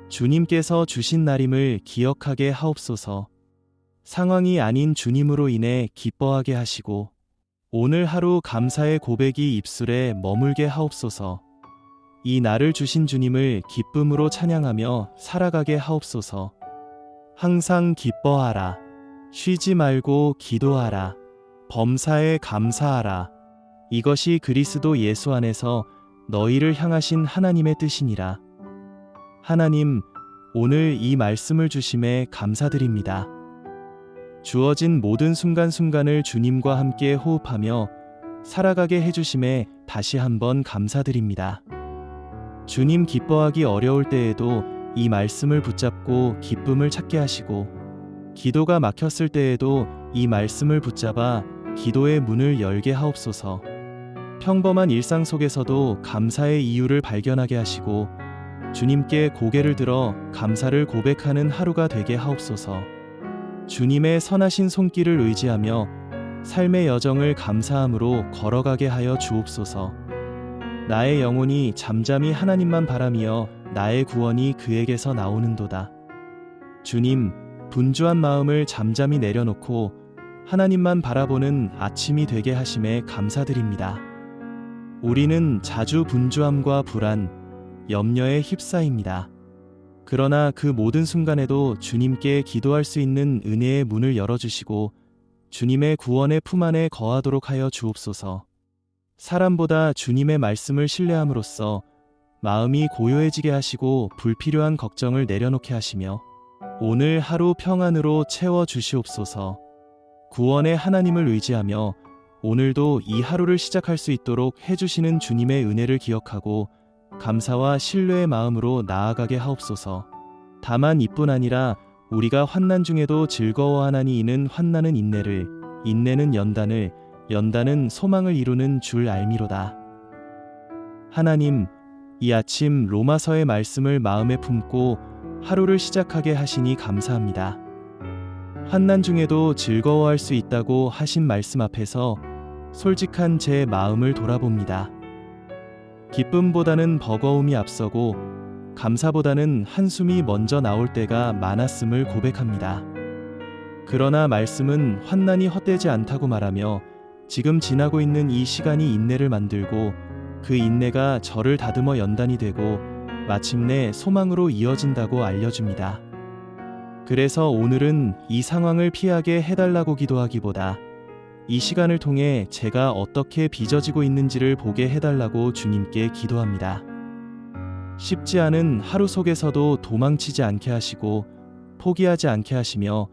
주님께서 주신 날임을 기억하게 하옵소서. 상황이 아닌 주님으로 인해 기뻐하게 하시고 오늘 하루 감사의 고백이 입술에 머물게 하옵소서. 이 날을 주신 주님을 기쁨으로 찬양하며 살아가게 하옵소서. 항상 기뻐하라. 쉬지 말고 기도하라. 범사에 감사하라. 이것이 그리스도 예수 안에서 너희를 향하신 하나님의 뜻이니라. 하나님, 오늘 이 말씀을 주심에 감사드립니다. 주어진 모든 순간순간을 주님과 함께 호흡하며 살아가게 해주심에 다시 한번 감사드립니다. 주님 기뻐하기 어려울 때에도 이 말씀을 붙잡고 기쁨을 찾게 하시고 기도가 막혔을 때에도 이 말씀을 붙잡아 기도의 문을 열게 하옵소서. 평범한 일상 속에서도 감사의 이유를 발견하게 하시고 주님께 고개를 들어 감사를 고백하는 하루가 되게 하옵소서. 주님의 선하신 손길을 의지하며 삶의 여정을 감사함으로 걸어가게 하여 주옵소서. 나의 영혼이 잠잠히 하나님만 바라며 나의 구원이 그에게서 나오는도다. 주님, 분주한 마음을 잠잠히 내려놓고 하나님만 바라보는 아침이 되게 하심에 감사드립니다. 우리는 자주 분주함과 불안, 염려에 휩싸입니다. 그러나 그 모든 순간에도 주님께 기도할 수 있는 은혜의 문을 열어주시고 주님의 구원의 품 안에 거하도록 하여 주옵소서. 사람보다 주님의 말씀을 신뢰함으로써 마음이 고요해지게 하시고 불필요한 걱정을 내려놓게 하시며 오늘 하루 평안으로 채워 주시옵소서. 구원의 하나님을 의지하며 오늘도 이 하루를 시작할 수 있도록 해주시는 주님의 은혜를 기억하고 감사와 신뢰의 마음으로 나아가게 하옵소서. 다만 이뿐 아니라 우리가 환난 중에도 즐거워하나니 이는 환난은 인내를, 인내는 연단을, 연단은 소망을 이루는 줄 알미로다. 하나님, 이 아침 로마서의 말씀을 마음에 품고 하루를 시작하게 하시니 감사합니다. 환난 중에도 즐거워할 수 있다고 하신 말씀 앞에서 솔직한 제 마음을 돌아봅니다. 기쁨보다는 버거움이 앞서고 감사보다는 한숨이 먼저 나올 때가 많았음을 고백합니다. 그러나 말씀은 환난이 헛되지 않다고 말하며 지금 지나고 있는 이 시간이 인내를 만들고 그 인내가 저를 다듬어 연단이 되고 마침내 소망으로 이어진다고 알려줍니다. 그래서 오늘은 이 상황을 피하게 해달라고 기도하기보다 이 시간을 통해 제가 어떻게 빚어지고 있는지를 보게 해달라고 주님께 기도합니다. 쉽지 않은 하루 속에서도 도망치지 않게 하시고 포기하지 않게 하시며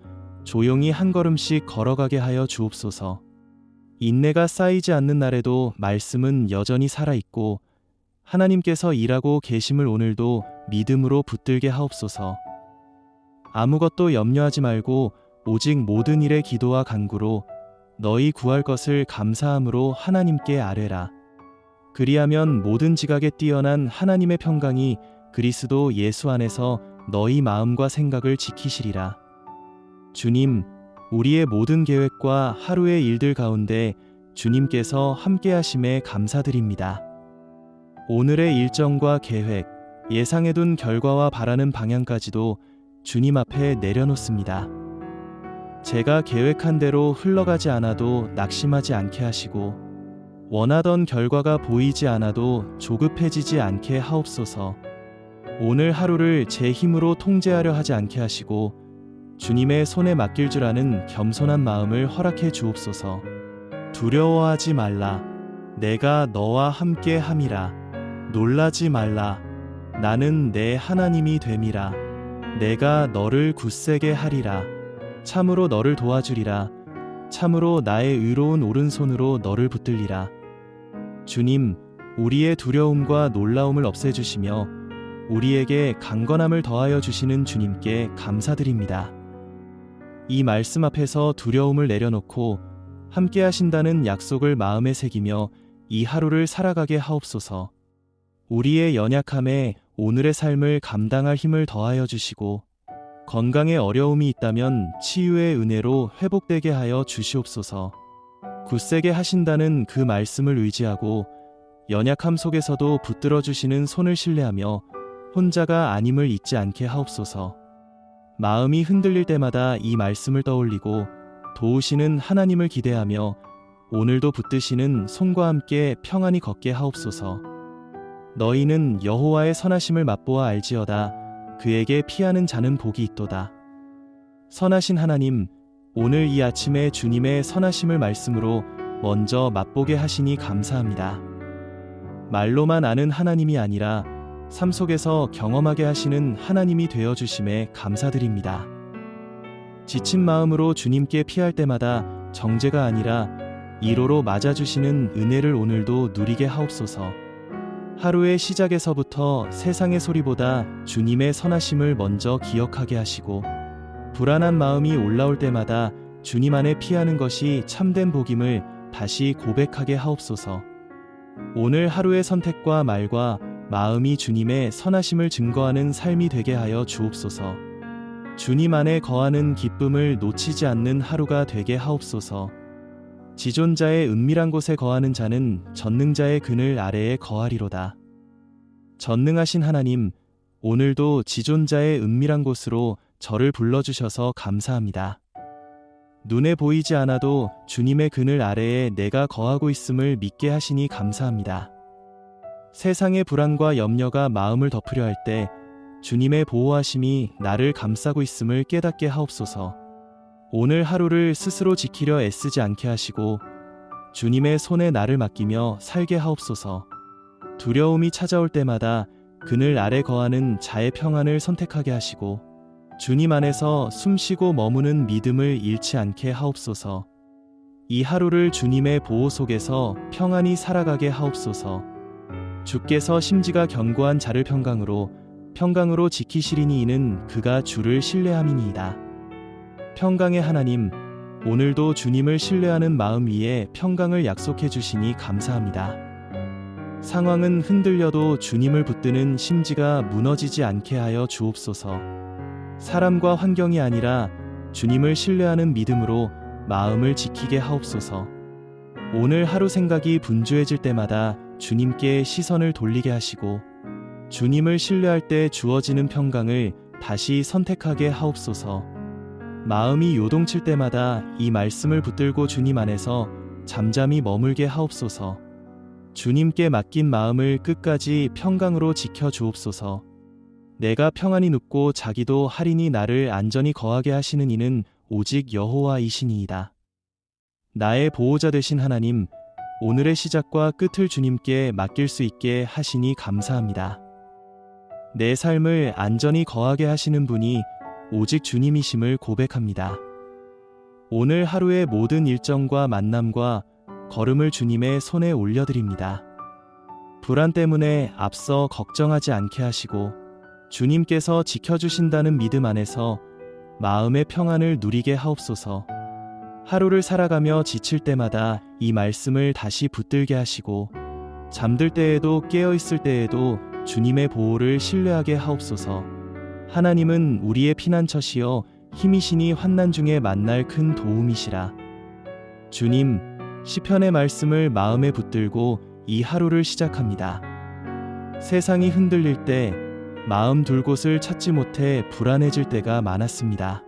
조용히 한 걸음씩 걸어가게 하여 주옵소서. 인내가 쌓이지 않는 날에도 말씀은 여전히 살아있고 하나님께서 일하고 계심을 오늘도 믿음으로 붙들게 하옵소서. 아무것도 염려하지 말고 오직 모든 일에 기도와 간구로 너희 구할 것을 감사함으로 하나님께 아뢰라. 그리하면 모든 지각에 뛰어난 하나님의 평강이 그리스도 예수 안에서 너희 마음과 생각을 지키시리라. 주님, 우리의 모든 계획과 하루의 일들 가운데 주님께서 함께 하심에 감사드립니다. 오늘의 일정과 계획, 예상해둔 결과와 바라는 방향까지도 주님 앞에 내려놓습니다. 제가 계획한 대로 흘러가지 않아도 낙심하지 않게 하시고 원하던 결과가 보이지 않아도 조급해지지 않게 하옵소서. 오늘 하루를 제 힘으로 통제하려 하지 않게 하시고 주님의 손에 맡길 줄 아는 겸손한 마음을 허락해 주옵소서. 두려워하지 말라. 내가 너와 함께 함이라. 놀라지 말라. 나는 내 하나님이 됨이라. 내가 너를 굳세게 하리라. 참으로 너를 도와주리라. 참으로 나의 의로운 오른손으로 너를 붙들리라. 주님, 우리의 두려움과 놀라움을 없애주시며 우리에게 강건함을 더하여 주시는 주님께 감사드립니다. 이 말씀 앞에서 두려움을 내려놓고 함께 하신다는 약속을 마음에 새기며 이 하루를 살아가게 하옵소서. 우리의 연약함에 오늘의 삶을 감당할 힘을 더하여 주시고 건강에 어려움이 있다면 치유의 은혜로 회복되게 하여 주시옵소서. 굳세게 하신다는 그 말씀을 의지하고 연약함 속에서도 붙들어 주시는 손을 신뢰하며 혼자가 아님을 잊지 않게 하옵소서. 마음이 흔들릴 때마다 이 말씀을 떠올리고 도우시는 하나님을 기대하며 오늘도 붙드시는 손과 함께 평안히 걷게 하옵소서. 너희는 여호와의 선하심을 맛보아 알지어다. 그에게 피하는 자는 복이 있도다. 선하신 하나님, 오늘 이 아침에 주님의 선하심을 말씀으로 먼저 맛보게 하시니 감사합니다. 말로만 아는 하나님이 아니라 삶 속에서 경험하게 하시는 하나님이 되어 주심에 감사드립니다. 지친 마음으로 주님께 피할 때마다 정죄가 아니라 위로로 맞아주시는 은혜를 오늘도 누리게 하옵소서. 하루의 시작에서부터 세상의 소리보다 주님의 선하심을 먼저 기억하게 하시고 불안한 마음이 올라올 때마다 주님 안에 피하는 것이 참된 복임을 다시 고백하게 하옵소서. 오늘 하루의 선택과 말과 마음이 주님의 선하심을 증거하는 삶이 되게 하여 주옵소서. 주님 안에 거하는 기쁨을 놓치지 않는 하루가 되게 하옵소서. 지존자의 은밀한 곳에 거하는 자는 전능자의 그늘 아래에 거하리로다. 전능하신 하나님, 오늘도 지존자의 은밀한 곳으로 저를 불러주셔서 감사합니다. 눈에 보이지 않아도 주님의 그늘 아래에 내가 거하고 있음을 믿게 하시니 감사합니다. 세상의 불안과 염려가 마음을 덮으려 할 때 주님의 보호하심이 나를 감싸고 있음을 깨닫게 하옵소서. 오늘 하루를 스스로 지키려 애쓰지 않게 하시고 주님의 손에 나를 맡기며 살게 하옵소서. 두려움이 찾아올 때마다 그늘 아래 거하는 자의 평안을 선택하게 하시고 주님 안에서 숨쉬고 머무는 믿음을 잃지 않게 하옵소서. 이 하루를 주님의 보호 속에서 평안히 살아가게 하옵소서. 주께서 심지가 견고한 자를 평강으로 지키시리니 이는 그가 주를 신뢰함이니이다. 평강의 하나님, 오늘도 주님을 신뢰하는 마음 위에 평강을 약속해 주시니 감사합니다. 상황은 흔들려도 주님을 붙드는 심지가 무너지지 않게 하여 주옵소서. 사람과 환경이 아니라 주님을 신뢰하는 믿음으로 마음을 지키게 하옵소서. 오늘 하루 생각이 분주해질 때마다 주님께 시선을 돌리게 하시고 주님을 신뢰할 때 주어지는 평강을 다시 선택하게 하옵소서. 마음이 요동칠 때마다 이 말씀을 붙들고 주님 안에서 잠잠히 머물게 하옵소서. 주님께 맡긴 마음을 끝까지 평강으로 지켜 주옵소서. 내가 평안히 눕고 자기도 하리니 나를 안전히 거하게 하시는 이는 오직 여호와이시니이다. 나의 보호자 되신 하나님, 오늘의 시작과 끝을 주님께 맡길 수 있게 하시니 감사합니다. 내 삶을 안전히 거하게 하시는 분이 오직 주님이심을 고백합니다. 오늘 하루의 모든 일정과 만남과 걸음을 주님의 손에 올려드립니다. 불안 때문에 앞서 걱정하지 않게 하시고 주님께서 지켜주신다는 믿음 안에서 마음의 평안을 누리게 하옵소서. 하루를 살아가며 지칠 때마다 이 말씀을 다시 붙들게 하시고 잠들 때에도 깨어있을 때에도 주님의 보호를 신뢰하게 하옵소서. 하나님은 우리의 피난처시여 힘이시니 환난 중에 만날 큰 도움이시라. 주님, 시편의 말씀을 마음에 붙들고 이 하루를 시작합니다. 세상이 흔들릴 때 마음 둘 곳을 찾지 못해 불안해질 때가 많았습니다.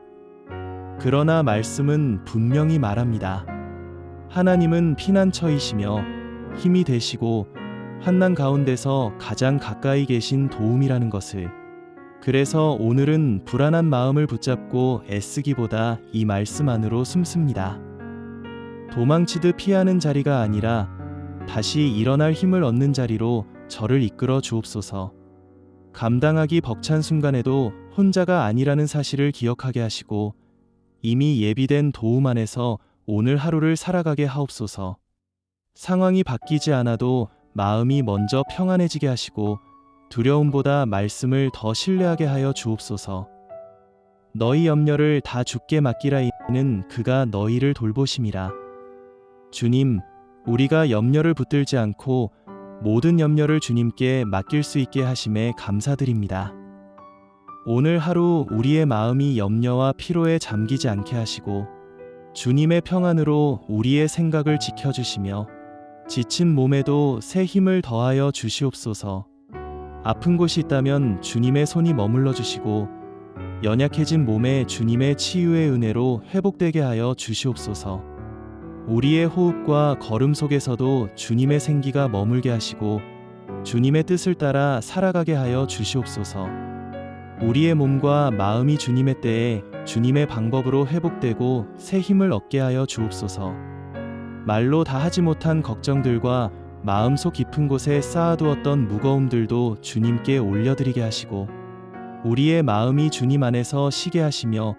그러나 말씀은 분명히 말합니다. 하나님은 피난처이시며 힘이 되시고 환난 가운데서 가장 가까이 계신 도움이라는 것을. 그래서 오늘은 불안한 마음을 붙잡고 애쓰기보다 이 말씀 안으로 숨습니다. 도망치듯 피하는 자리가 아니라 다시 일어날 힘을 얻는 자리로 저를 이끌어 주옵소서. 감당하기 벅찬 순간에도 혼자가 아니라는 사실을 기억하게 하시고 이미 예비된 도움 안에서 오늘 하루를 살아가게 하옵소서. 상황이 바뀌지 않아도 마음이 먼저 평안해지게 하시고 두려움보다 말씀을 더 신뢰하게 하여 주옵소서. 너희 염려를 다 주께 맡기라. 이는 그가 너희를 돌보심이라. 주님, 우리가 염려를 붙들지 않고 모든 염려를 주님께 맡길 수 있게 하심에 감사드립니다. 오늘 하루 우리의 마음이 염려와 피로에 잠기지 않게 하시고 주님의 평안으로 우리의 생각을 지켜주시며 지친 몸에도 새 힘을 더하여 주시옵소서. 아픈 곳이 있다면 주님의 손이 머물러 주시고 연약해진 몸에 주님의 치유의 은혜로 회복되게 하여 주시옵소서. 우리의 호흡과 걸음 속에서도 주님의 생기가 머물게 하시고 주님의 뜻을 따라 살아가게 하여 주시옵소서. 우리의 몸과 마음이 주님의 때에 주님의 방법으로 회복되고 새 힘을 얻게 하여 주옵소서. 말로 다 하지 못한 걱정들과 마음속 깊은 곳에 쌓아두었던 무거움들도 주님께 올려드리게 하시고 우리의 마음이 주님 안에서 쉬게 하시며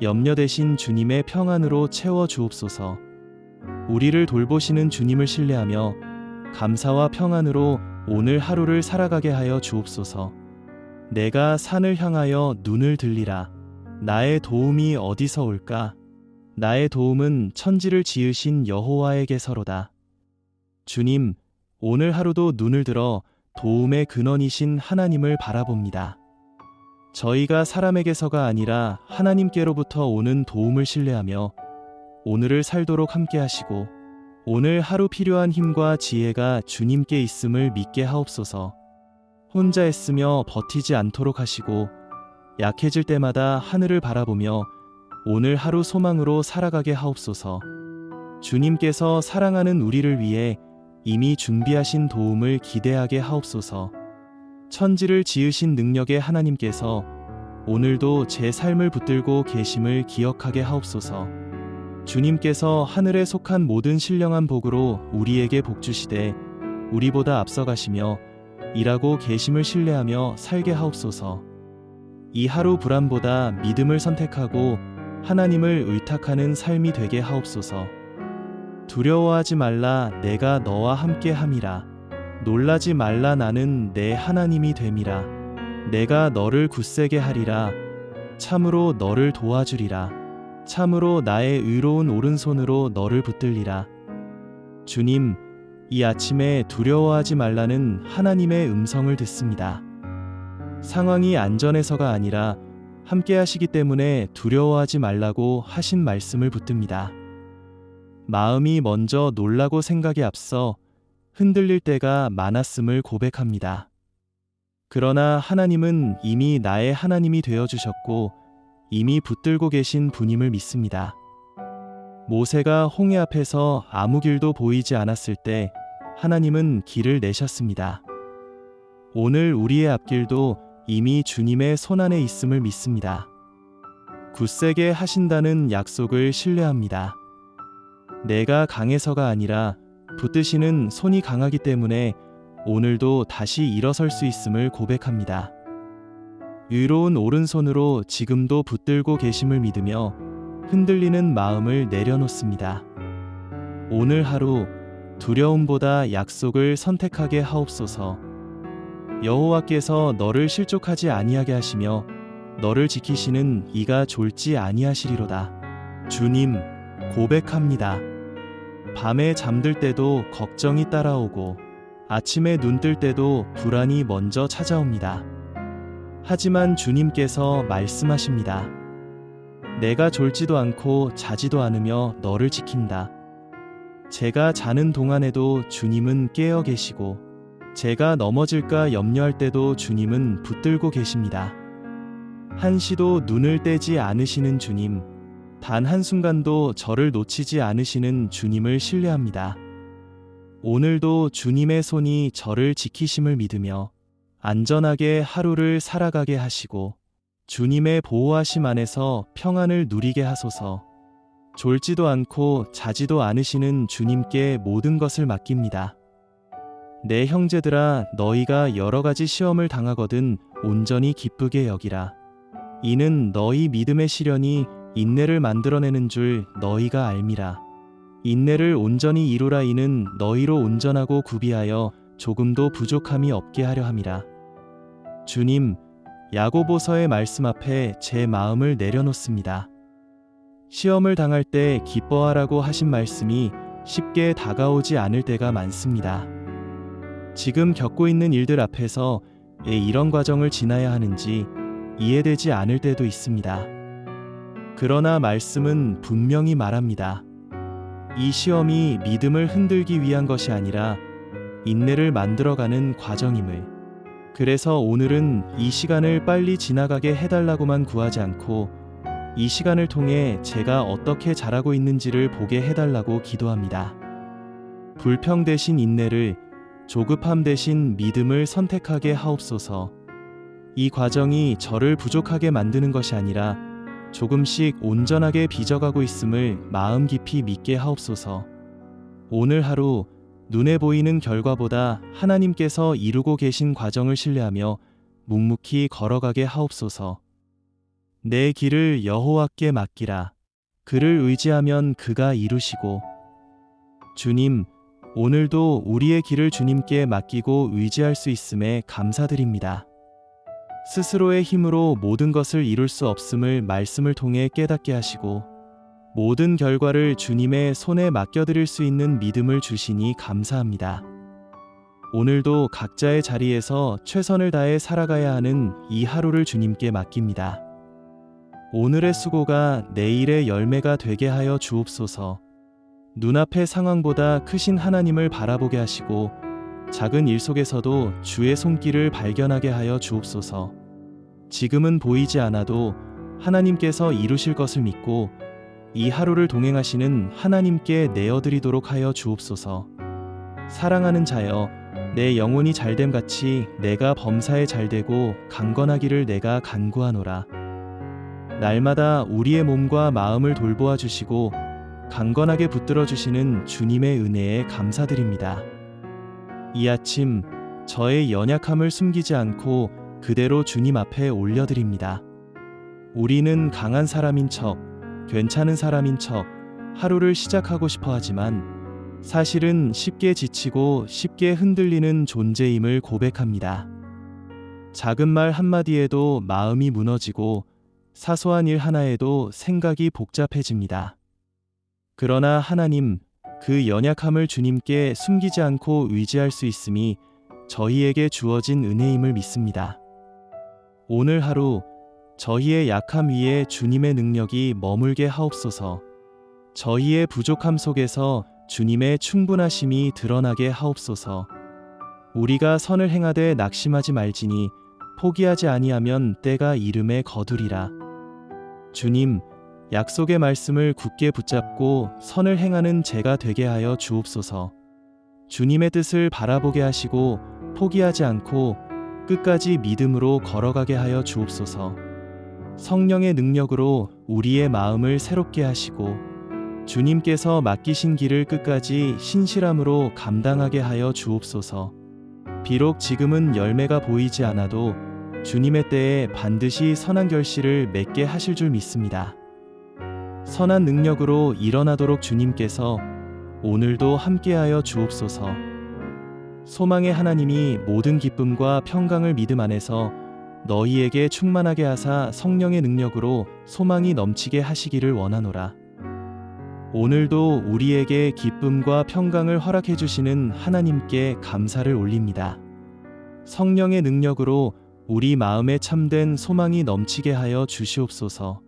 염려 대신 주님의 평안으로 채워 주옵소서. 우리를 돌보시는 주님을 신뢰하며 감사와 평안으로 오늘 하루를 살아가게 하여 주옵소서. 내가 산을 향하여 눈을 들리라. 나의 도움이 어디서 올까? 나의 도움은 천지를 지으신 여호와에게서로다. 주님, 오늘 하루도 눈을 들어 도움의 근원이신 하나님을 바라봅니다. 저희가 사람에게서가 아니라 하나님께로부터 오는 도움을 신뢰하며 오늘을 살도록 함께 하시고 오늘 하루 필요한 힘과 지혜가 주님께 있음을 믿게 하옵소서. 혼자 애쓰며 버티지 않도록 하시고 약해질 때마다 하늘을 바라보며 오늘 하루 소망으로 살아가게 하옵소서. 주님께서 사랑하는 우리를 위해 이미 준비하신 도움을 기대하게 하옵소서. 천지를 지으신 능력의 하나님께서 오늘도 제 삶을 붙들고 계심을 기억하게 하옵소서. 주님께서 하늘에 속한 모든 신령한 복으로 우리에게 복 주시되 우리보다 앞서가시며 일하고 계심을 신뢰하며 살게 하옵소서. 이 하루 불안보다 믿음을 선택하고 하나님을 의탁하는 삶이 되게 하옵소서. 두려워하지 말라, 내가 너와 함께 함이라. 놀라지 말라, 나는 내 하나님이 됨이라. 내가 너를 굳세게 하리라. 참으로 너를 도와주리라. 참으로 나의 의로운 오른손으로 너를 붙들리라. 주님, 이 아침에 두려워하지 말라는 하나님의 음성을 듣습니다. 상황이 안전해서가 아니라 함께 하시기 때문에 두려워하지 말라고 하신 말씀을 붙듭니다. 마음이 먼저 놀라고 생각에 앞서 흔들릴 때가 많았음을 고백합니다. 그러나 하나님은 이미 나의 하나님이 되어주셨고 이미 붙들고 계신 분임을 믿습니다. 모세가 홍해 앞에서 아무 길도 보이지 않았을 때 하나님은 길을 내셨습니다. 오늘 우리의 앞길도 이미 주님의 손안에 있음을 믿습니다. 굳세게 하신다는 약속을 신뢰합니다. 내가 강해서가 아니라 붙드시는 손이 강하기 때문에 오늘도 다시 일어설 수 있음을 고백합니다. 의로운 오른손으로 지금도 붙들고 계심을 믿으며 흔들리는 마음을 내려놓습니다. 오늘 하루 두려움보다 약속을 선택하게 하옵소서. 여호와께서 너를 실족하지 아니하게 하시며 너를 지키시는 이가 졸지 아니하시리로다. 주님, 고백합니다. 밤에 잠들 때도 걱정이 따라오고 아침에 눈 뜰 때도 불안이 먼저 찾아옵니다. 하지만 주님께서 말씀하십니다. 내가 졸지도 않고 자지도 않으며 너를 지킨다. 제가 자는 동안에도 주님은 깨어 계시고 제가 넘어질까 염려할 때도 주님은 붙들고 계십니다. 한시도 눈을 떼지 않으시는 주님, 단 한순간도 저를 놓치지 않으시는 주님을 신뢰합니다. 오늘도 주님의 손이 저를 지키심을 믿으며 안전하게 하루를 살아가게 하시고 주님의 보호하심 안에서 평안을 누리게 하소서. 졸지도 않고 자지도 않으시는 주님께 모든 것을 맡깁니다. 내 형제들아, 너희가 여러 가지 시험을 당하거든 온전히 기쁘게 여기라. 이는 너희 믿음의 시련이 인내를 만들어내는 줄 너희가 알미라. 인내를 온전히 이루라. 이는 너희로 온전하고 구비하여 조금도 부족함이 없게 하려 함이라. 주님, 야고보서의 말씀 앞에 제 마음을 내려놓습니다. 시험을 당할 때 기뻐하라고 하신 말씀이 쉽게 다가오지 않을 때가 많습니다. 지금 겪고 있는 일들 앞에서 왜 이런 과정을 지나야 하는지 이해되지 않을 때도 있습니다. 그러나 말씀은 분명히 말합니다. 이 시험이 믿음을 흔들기 위한 것이 아니라 인내를 만들어가는 과정임을. 그래서 오늘은 이 시간을 빨리 지나가게 해달라고만 구하지 않고 이 시간을 통해 제가 어떻게 자라고 있는지를 보게 해달라고 기도합니다. 불평 대신 인내를, 조급함 대신 믿음을 선택하게 하옵소서. 이 과정이 저를 부족하게 만드는 것이 아니라 조금씩 온전하게 빚어가고 있음을 마음 깊이 믿게 하옵소서. 오늘 하루 눈에 보이는 결과보다 하나님께서 이루고 계신 과정을 신뢰하며 묵묵히 걸어가게 하옵소서. 내 길을 여호와께 맡기라. 그를 의지하면 그가 이루시고. 주님, 오늘도 우리의 길을 주님께 맡기고 의지할 수 있음에 감사드립니다. 스스로의 힘으로 모든 것을 이룰 수 없음을 말씀을 통해 깨닫게 하시고 모든 결과를 주님의 손에 맡겨드릴 수 있는 믿음을 주시니 감사합니다. 오늘도 각자의 자리에서 최선을 다해 살아가야 하는 이 하루를 주님께 맡깁니다. 오늘의 수고가 내일의 열매가 되게 하여 주옵소서. 눈앞의 상황보다 크신 하나님을 바라보게 하시고 작은 일 속에서도 주의 손길을 발견하게 하여 주옵소서. 지금은 보이지 않아도 하나님께서 이루실 것을 믿고 이 하루를 동행하시는 하나님께 내어드리도록 하여 주옵소서. 사랑하는 자여, 내 영혼이 잘됨 같이 내가 범사에 잘되고 강건하기를 내가 간구하노라. 날마다 우리의 몸과 마음을 돌보아 주시고 강건하게 붙들어 주시는 주님의 은혜에 감사드립니다. 이 아침 저의 연약함을 숨기지 않고 그대로 주님 앞에 올려드립니다. 우리는 강한 사람인 척, 괜찮은 사람인 척 하루를 시작하고 싶어 하지만 사실은 쉽게 지치고 쉽게 흔들리는 존재임을 고백합니다. 작은 말 한마디에도 마음이 무너지고 사소한 일 하나에도 생각이 복잡해집니다. 그러나 하나님, 그 연약함을 주님께 숨기지 않고 의지할 수 있음이 저희에게 주어진 은혜임을 믿습니다. 오늘 하루 저희의 약함 위에 주님의 능력이 머물게 하옵소서. 저희의 부족함 속에서 주님의 충분하심이 드러나게 하옵소서. 우리가 선을 행하되 낙심하지 말지니 포기하지 아니하면 때가 이름에 거두리라. 주님, 약속의 말씀을 굳게 붙잡고 선을 행하는 제가 되게 하여 주옵소서. 주님의 뜻을 바라보게 하시고 포기하지 않고 끝까지 믿음으로 걸어가게 하여 주옵소서. 성령의 능력으로 우리의 마음을 새롭게 하시고 주님께서 맡기신 길을 끝까지 신실함으로 감당하게 하여 주옵소서. 비록 지금은 열매가 보이지 않아도 주님의 때에 반드시 선한 결실을 맺게 하실 줄 믿습니다. 선한 능력으로 일어나도록 주님께서 오늘도 함께하여 주옵소서. 소망의 하나님이 모든 기쁨과 평강을 믿음 안에서 너희에게 충만하게 하사 성령의 능력으로 소망이 넘치게 하시기를 원하노라. 오늘도 우리에게 기쁨과 평강을 허락해 주시는 하나님께 감사를 올립니다. 성령의 능력으로 우리 마음에 참된 소망이 넘치게 하여 주시옵소서.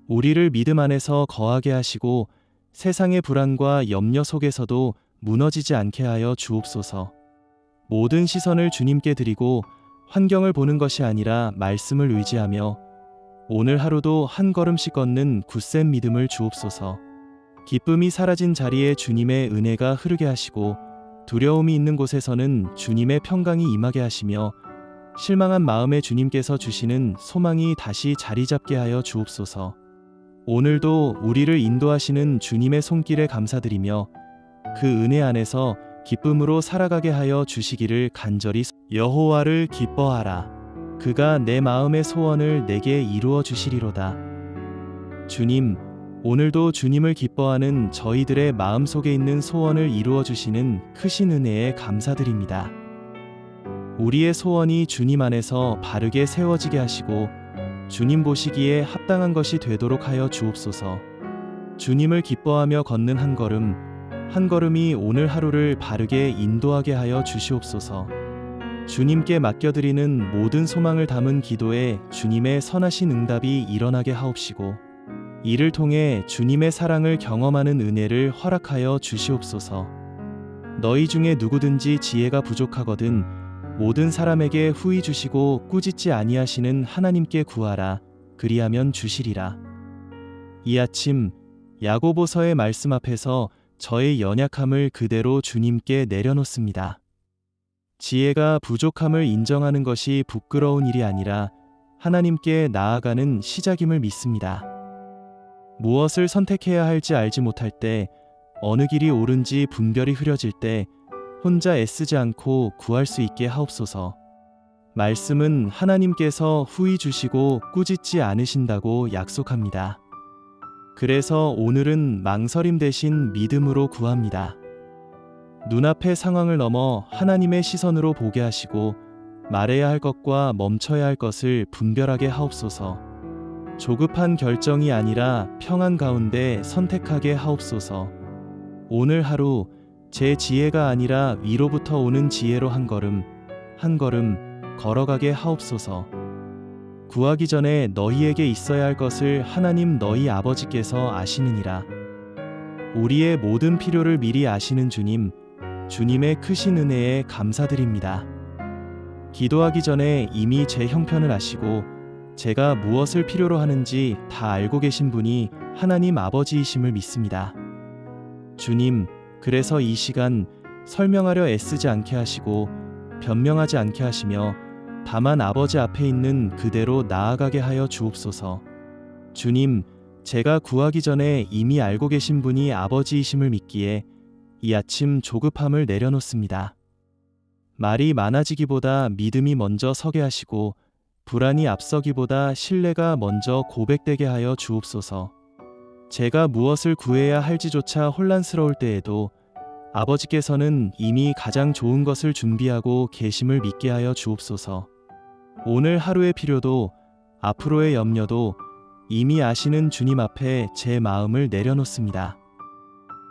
우리를 믿음 안에서 거하게 하시고 세상의 불안과 염려 속에서도 무너지지 않게 하여 주옵소서. 모든 시선을 주님께 드리고 환경을 보는 것이 아니라 말씀을 의지하며 오늘 하루도 한 걸음씩 걷는 굳센 믿음을 주옵소서. 기쁨이 사라진 자리에 주님의 은혜가 흐르게 하시고 두려움이 있는 곳에서는 주님의 평강이 임하게 하시며 실망한 마음에 주님께서 주시는 소망이 다시 자리 잡게 하여 주옵소서. 오늘도 우리를 인도하시는 주님의 손길에 감사드리며 그 은혜 안에서 기쁨으로 살아가게 하여 주시기를 간절히. 여호와를 기뻐하라. 그가 내 마음의 소원을 내게 이루어 주시리로다. 주님, 오늘도 주님을 기뻐하는 저희들의 마음속에 있는 소원을 이루어 주시는 크신 은혜에 감사드립니다. 우리의 소원이 주님 안에서 바르게 세워지게 하시고 주님 보시기에 합당한 것이 되도록 하여 주옵소서. 주님을 기뻐하며 걷는 한 걸음, 한 걸음이 오늘 하루를 바르게 인도하게 하여 주시옵소서. 주님께 맡겨드리는 모든 소망을 담은 기도에 주님의 선하신 응답이 일어나게 하옵시고 이를 통해 주님의 사랑을 경험하는 은혜를 허락하여 주시옵소서. 너희 중에 누구든지 지혜가 부족하거든 모든 사람에게 후히 주시고 꾸짖지 아니하시는 하나님께 구하라. 그리하면 주시리라. 이 아침 야고보서의 말씀 앞에서 저의 연약함을 그대로 주님께 내려놓습니다. 지혜가 부족함을 인정하는 것이 부끄러운 일이 아니라 하나님께 나아가는 시작임을 믿습니다. 무엇을 선택해야 할지 알지 못할 때, 어느 길이 옳은지 분별이 흐려질 때 혼자 애쓰지 않고 구할 수 있게 하옵소서. 말씀은 하나님께서 후히 주시고 꾸짖지 않으신다고 약속합니다. 그래서 오늘은 망설임 대신 믿음으로 구합니다. 눈앞의 상황을 넘어 하나님의 시선으로 보게 하시고 말해야 할 것과 멈춰야 할 것을 분별하게 하옵소서. 조급한 결정이 아니라 평안 가운데 선택하게 하옵소서. 오늘 하루 제 지혜가 아니라 위로부터 오는 지혜로 한 걸음 한 걸음 걸어가게 하옵소서. 구하기 전에 너희에게 있어야 할 것을 하나님 너희 아버지께서 아시느니라. 우리의 모든 필요를 미리 아시는 주님, 주님의 크신 은혜에 감사드립니다. 기도하기 전에 이미 제 형편을 아시고 제가 무엇을 필요로 하는지 다 알고 계신 분이 하나님 아버지이심을 믿습니다. 주님, 그래서 이 시간 설명하려 애쓰지 않게 하시고 변명하지 않게 하시며 다만 아버지 앞에 있는 그대로 나아가게 하여 주옵소서. 주님, 제가 구하기 전에 이미 알고 계신 분이 아버지이심을 믿기에 이 아침 조급함을 내려놓습니다. 말이 많아지기보다 믿음이 먼저 서게 하시고 불안이 앞서기보다 신뢰가 먼저 고백되게 하여 주옵소서. 제가 무엇을 구해야 할지조차 혼란스러울 때에도 아버지께서는 이미 가장 좋은 것을 준비하고 계심을 믿게 하여 주옵소서. 오늘 하루의 필요도 앞으로의 염려도 이미 아시는 주님 앞에 제 마음을 내려놓습니다.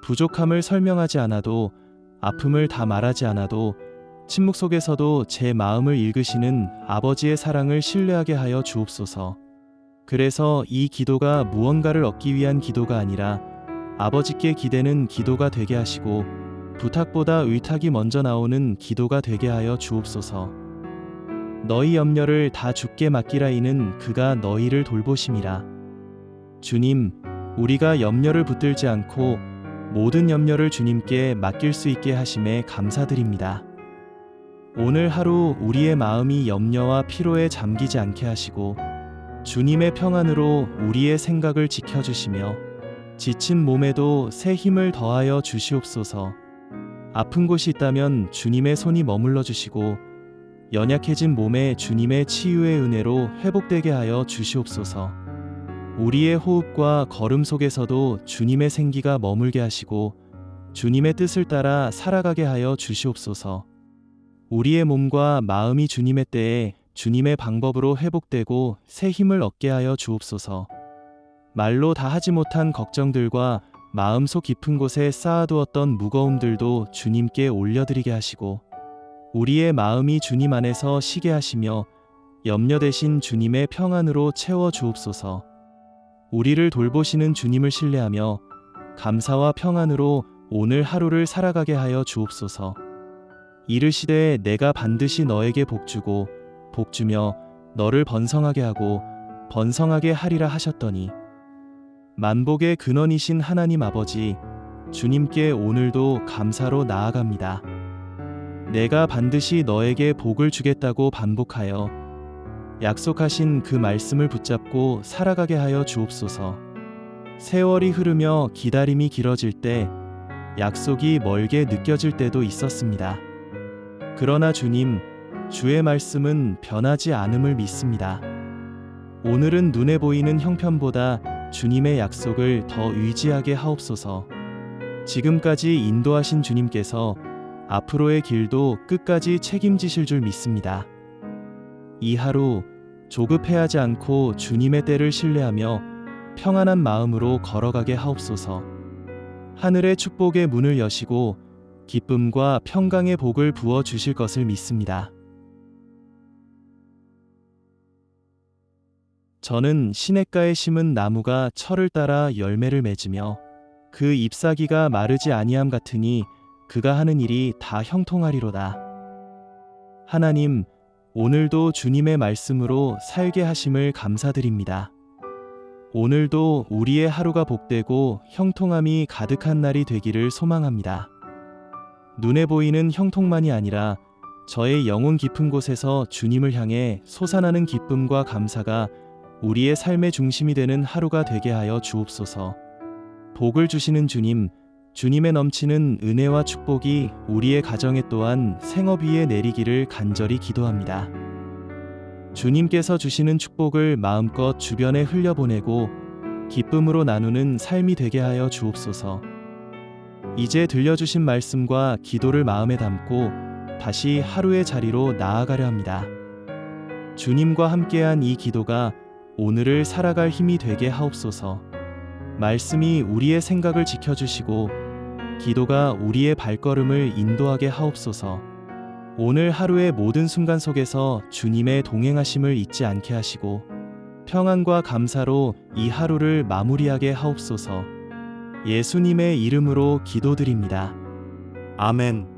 부족함을 설명하지 않아도 아픔을 다 말하지 않아도 침묵 속에서도 제 마음을 읽으시는 아버지의 사랑을 신뢰하게 하여 주옵소서. 그래서 이 기도가 무언가를 얻기 위한 기도가 아니라 아버지께 기대는 기도가 되게 하시고 부탁보다 의탁이 먼저 나오는 기도가 되게 하여 주옵소서. 너희 염려를 다 주께 맡기라. 이는 그가 너희를 돌보심이라. 주님, 우리가 염려를 붙들지 않고 모든 염려를 주님께 맡길 수 있게 하심에 감사드립니다. 오늘 하루 우리의 마음이 염려와 피로에 잠기지 않게 하시고 주님의 평안으로 우리의 생각을 지켜주시며 지친 몸에도 새 힘을 더하여 주시옵소서. 아픈 곳이 있다면 주님의 손이 머물러 주시고 연약해진 몸에 주님의 치유의 은혜로 회복되게 하여 주시옵소서. 우리의 호흡과 걸음 속에서도 주님의 생기가 머물게 하시고 주님의 뜻을 따라 살아가게 하여 주시옵소서. 우리의 몸과 마음이 주님의 때에 주님의 방법으로 회복되고 새 힘을 얻게 하여 주옵소서. 말로 다 하지 못한 걱정들과 마음속 깊은 곳에 쌓아두었던 무거움들도 주님께 올려드리게 하시고 우리의 마음이 주님 안에서 쉬게 하시며 염려 대신 주님의 평안으로 채워 주옵소서. 우리를 돌보시는 주님을 신뢰하며 감사와 평안으로 오늘 하루를 살아가게 하여 주옵소서. 이르시되 내가 반드시 너에게 복주고 복주며 너를 번성하게 하고 번성하게 하리라 하셨더니 만복의 근원이신 하나님 아버지, 주님께 오늘도 감사로 나아갑니다. 내가 반드시 너에게 복을 주겠다고 반복하여 약속하신 그 말씀을 붙잡고 살아가게 하여 주옵소서. 세월이 흐르며 기다림이 길어질 때 약속이 멀게 느껴질 때도 있었습니다. 그러나 주님, 주의 말씀은 변하지 않음을 믿습니다. 오늘은 눈에 보이는 형편보다 주님의 약속을 더 의지하게 하옵소서. 지금까지 인도하신 주님께서 앞으로의 길도 끝까지 책임지실 줄 믿습니다. 이 하루 조급해하지 않고 주님의 때를 신뢰하며 평안한 마음으로 걸어가게 하옵소서. 하늘의 축복의 문을 여시고 기쁨과 평강의 복을 부어 주실 것을 믿습니다. 저는 시냇가에 심은 나무가 철을 따라 열매를 맺으며 그 잎사귀가 마르지 아니함 같으니 그가 하는 일이 다 형통하리로다. 하나님, 오늘도 주님의 말씀으로 살게 하심을 감사드립니다. 오늘도 우리의 하루가 복되고 형통함이 가득한 날이 되기를 소망합니다. 눈에 보이는 형통만이 아니라 저의 영혼 깊은 곳에서 주님을 향해 솟아나는 기쁨과 감사가 우리의 삶의 중심이 되는 하루가 되게 하여 주옵소서. 복을 주시는 주님, 주님의 넘치는 은혜와 축복이 우리의 가정에 또한 생업 위에 내리기를 간절히 기도합니다. 주님께서 주시는 축복을 마음껏 주변에 흘려보내고 기쁨으로 나누는 삶이 되게 하여 주옵소서. 이제 들려주신 말씀과 기도를 마음에 담고 다시 하루의 자리로 나아가려 합니다. 주님과 함께한 이 기도가 오늘을 살아갈 힘이 되게 하옵소서. 말씀이 우리의 생각을 지켜주시고 기도가 우리의 발걸음을 인도하게 하옵소서. 오늘 하루의 모든 순간 속에서 주님의 동행하심을 잊지 않게 하시고 평안과 감사로 이 하루를 마무리하게 하옵소서. 예수님의 이름으로 기도드립니다. 아멘.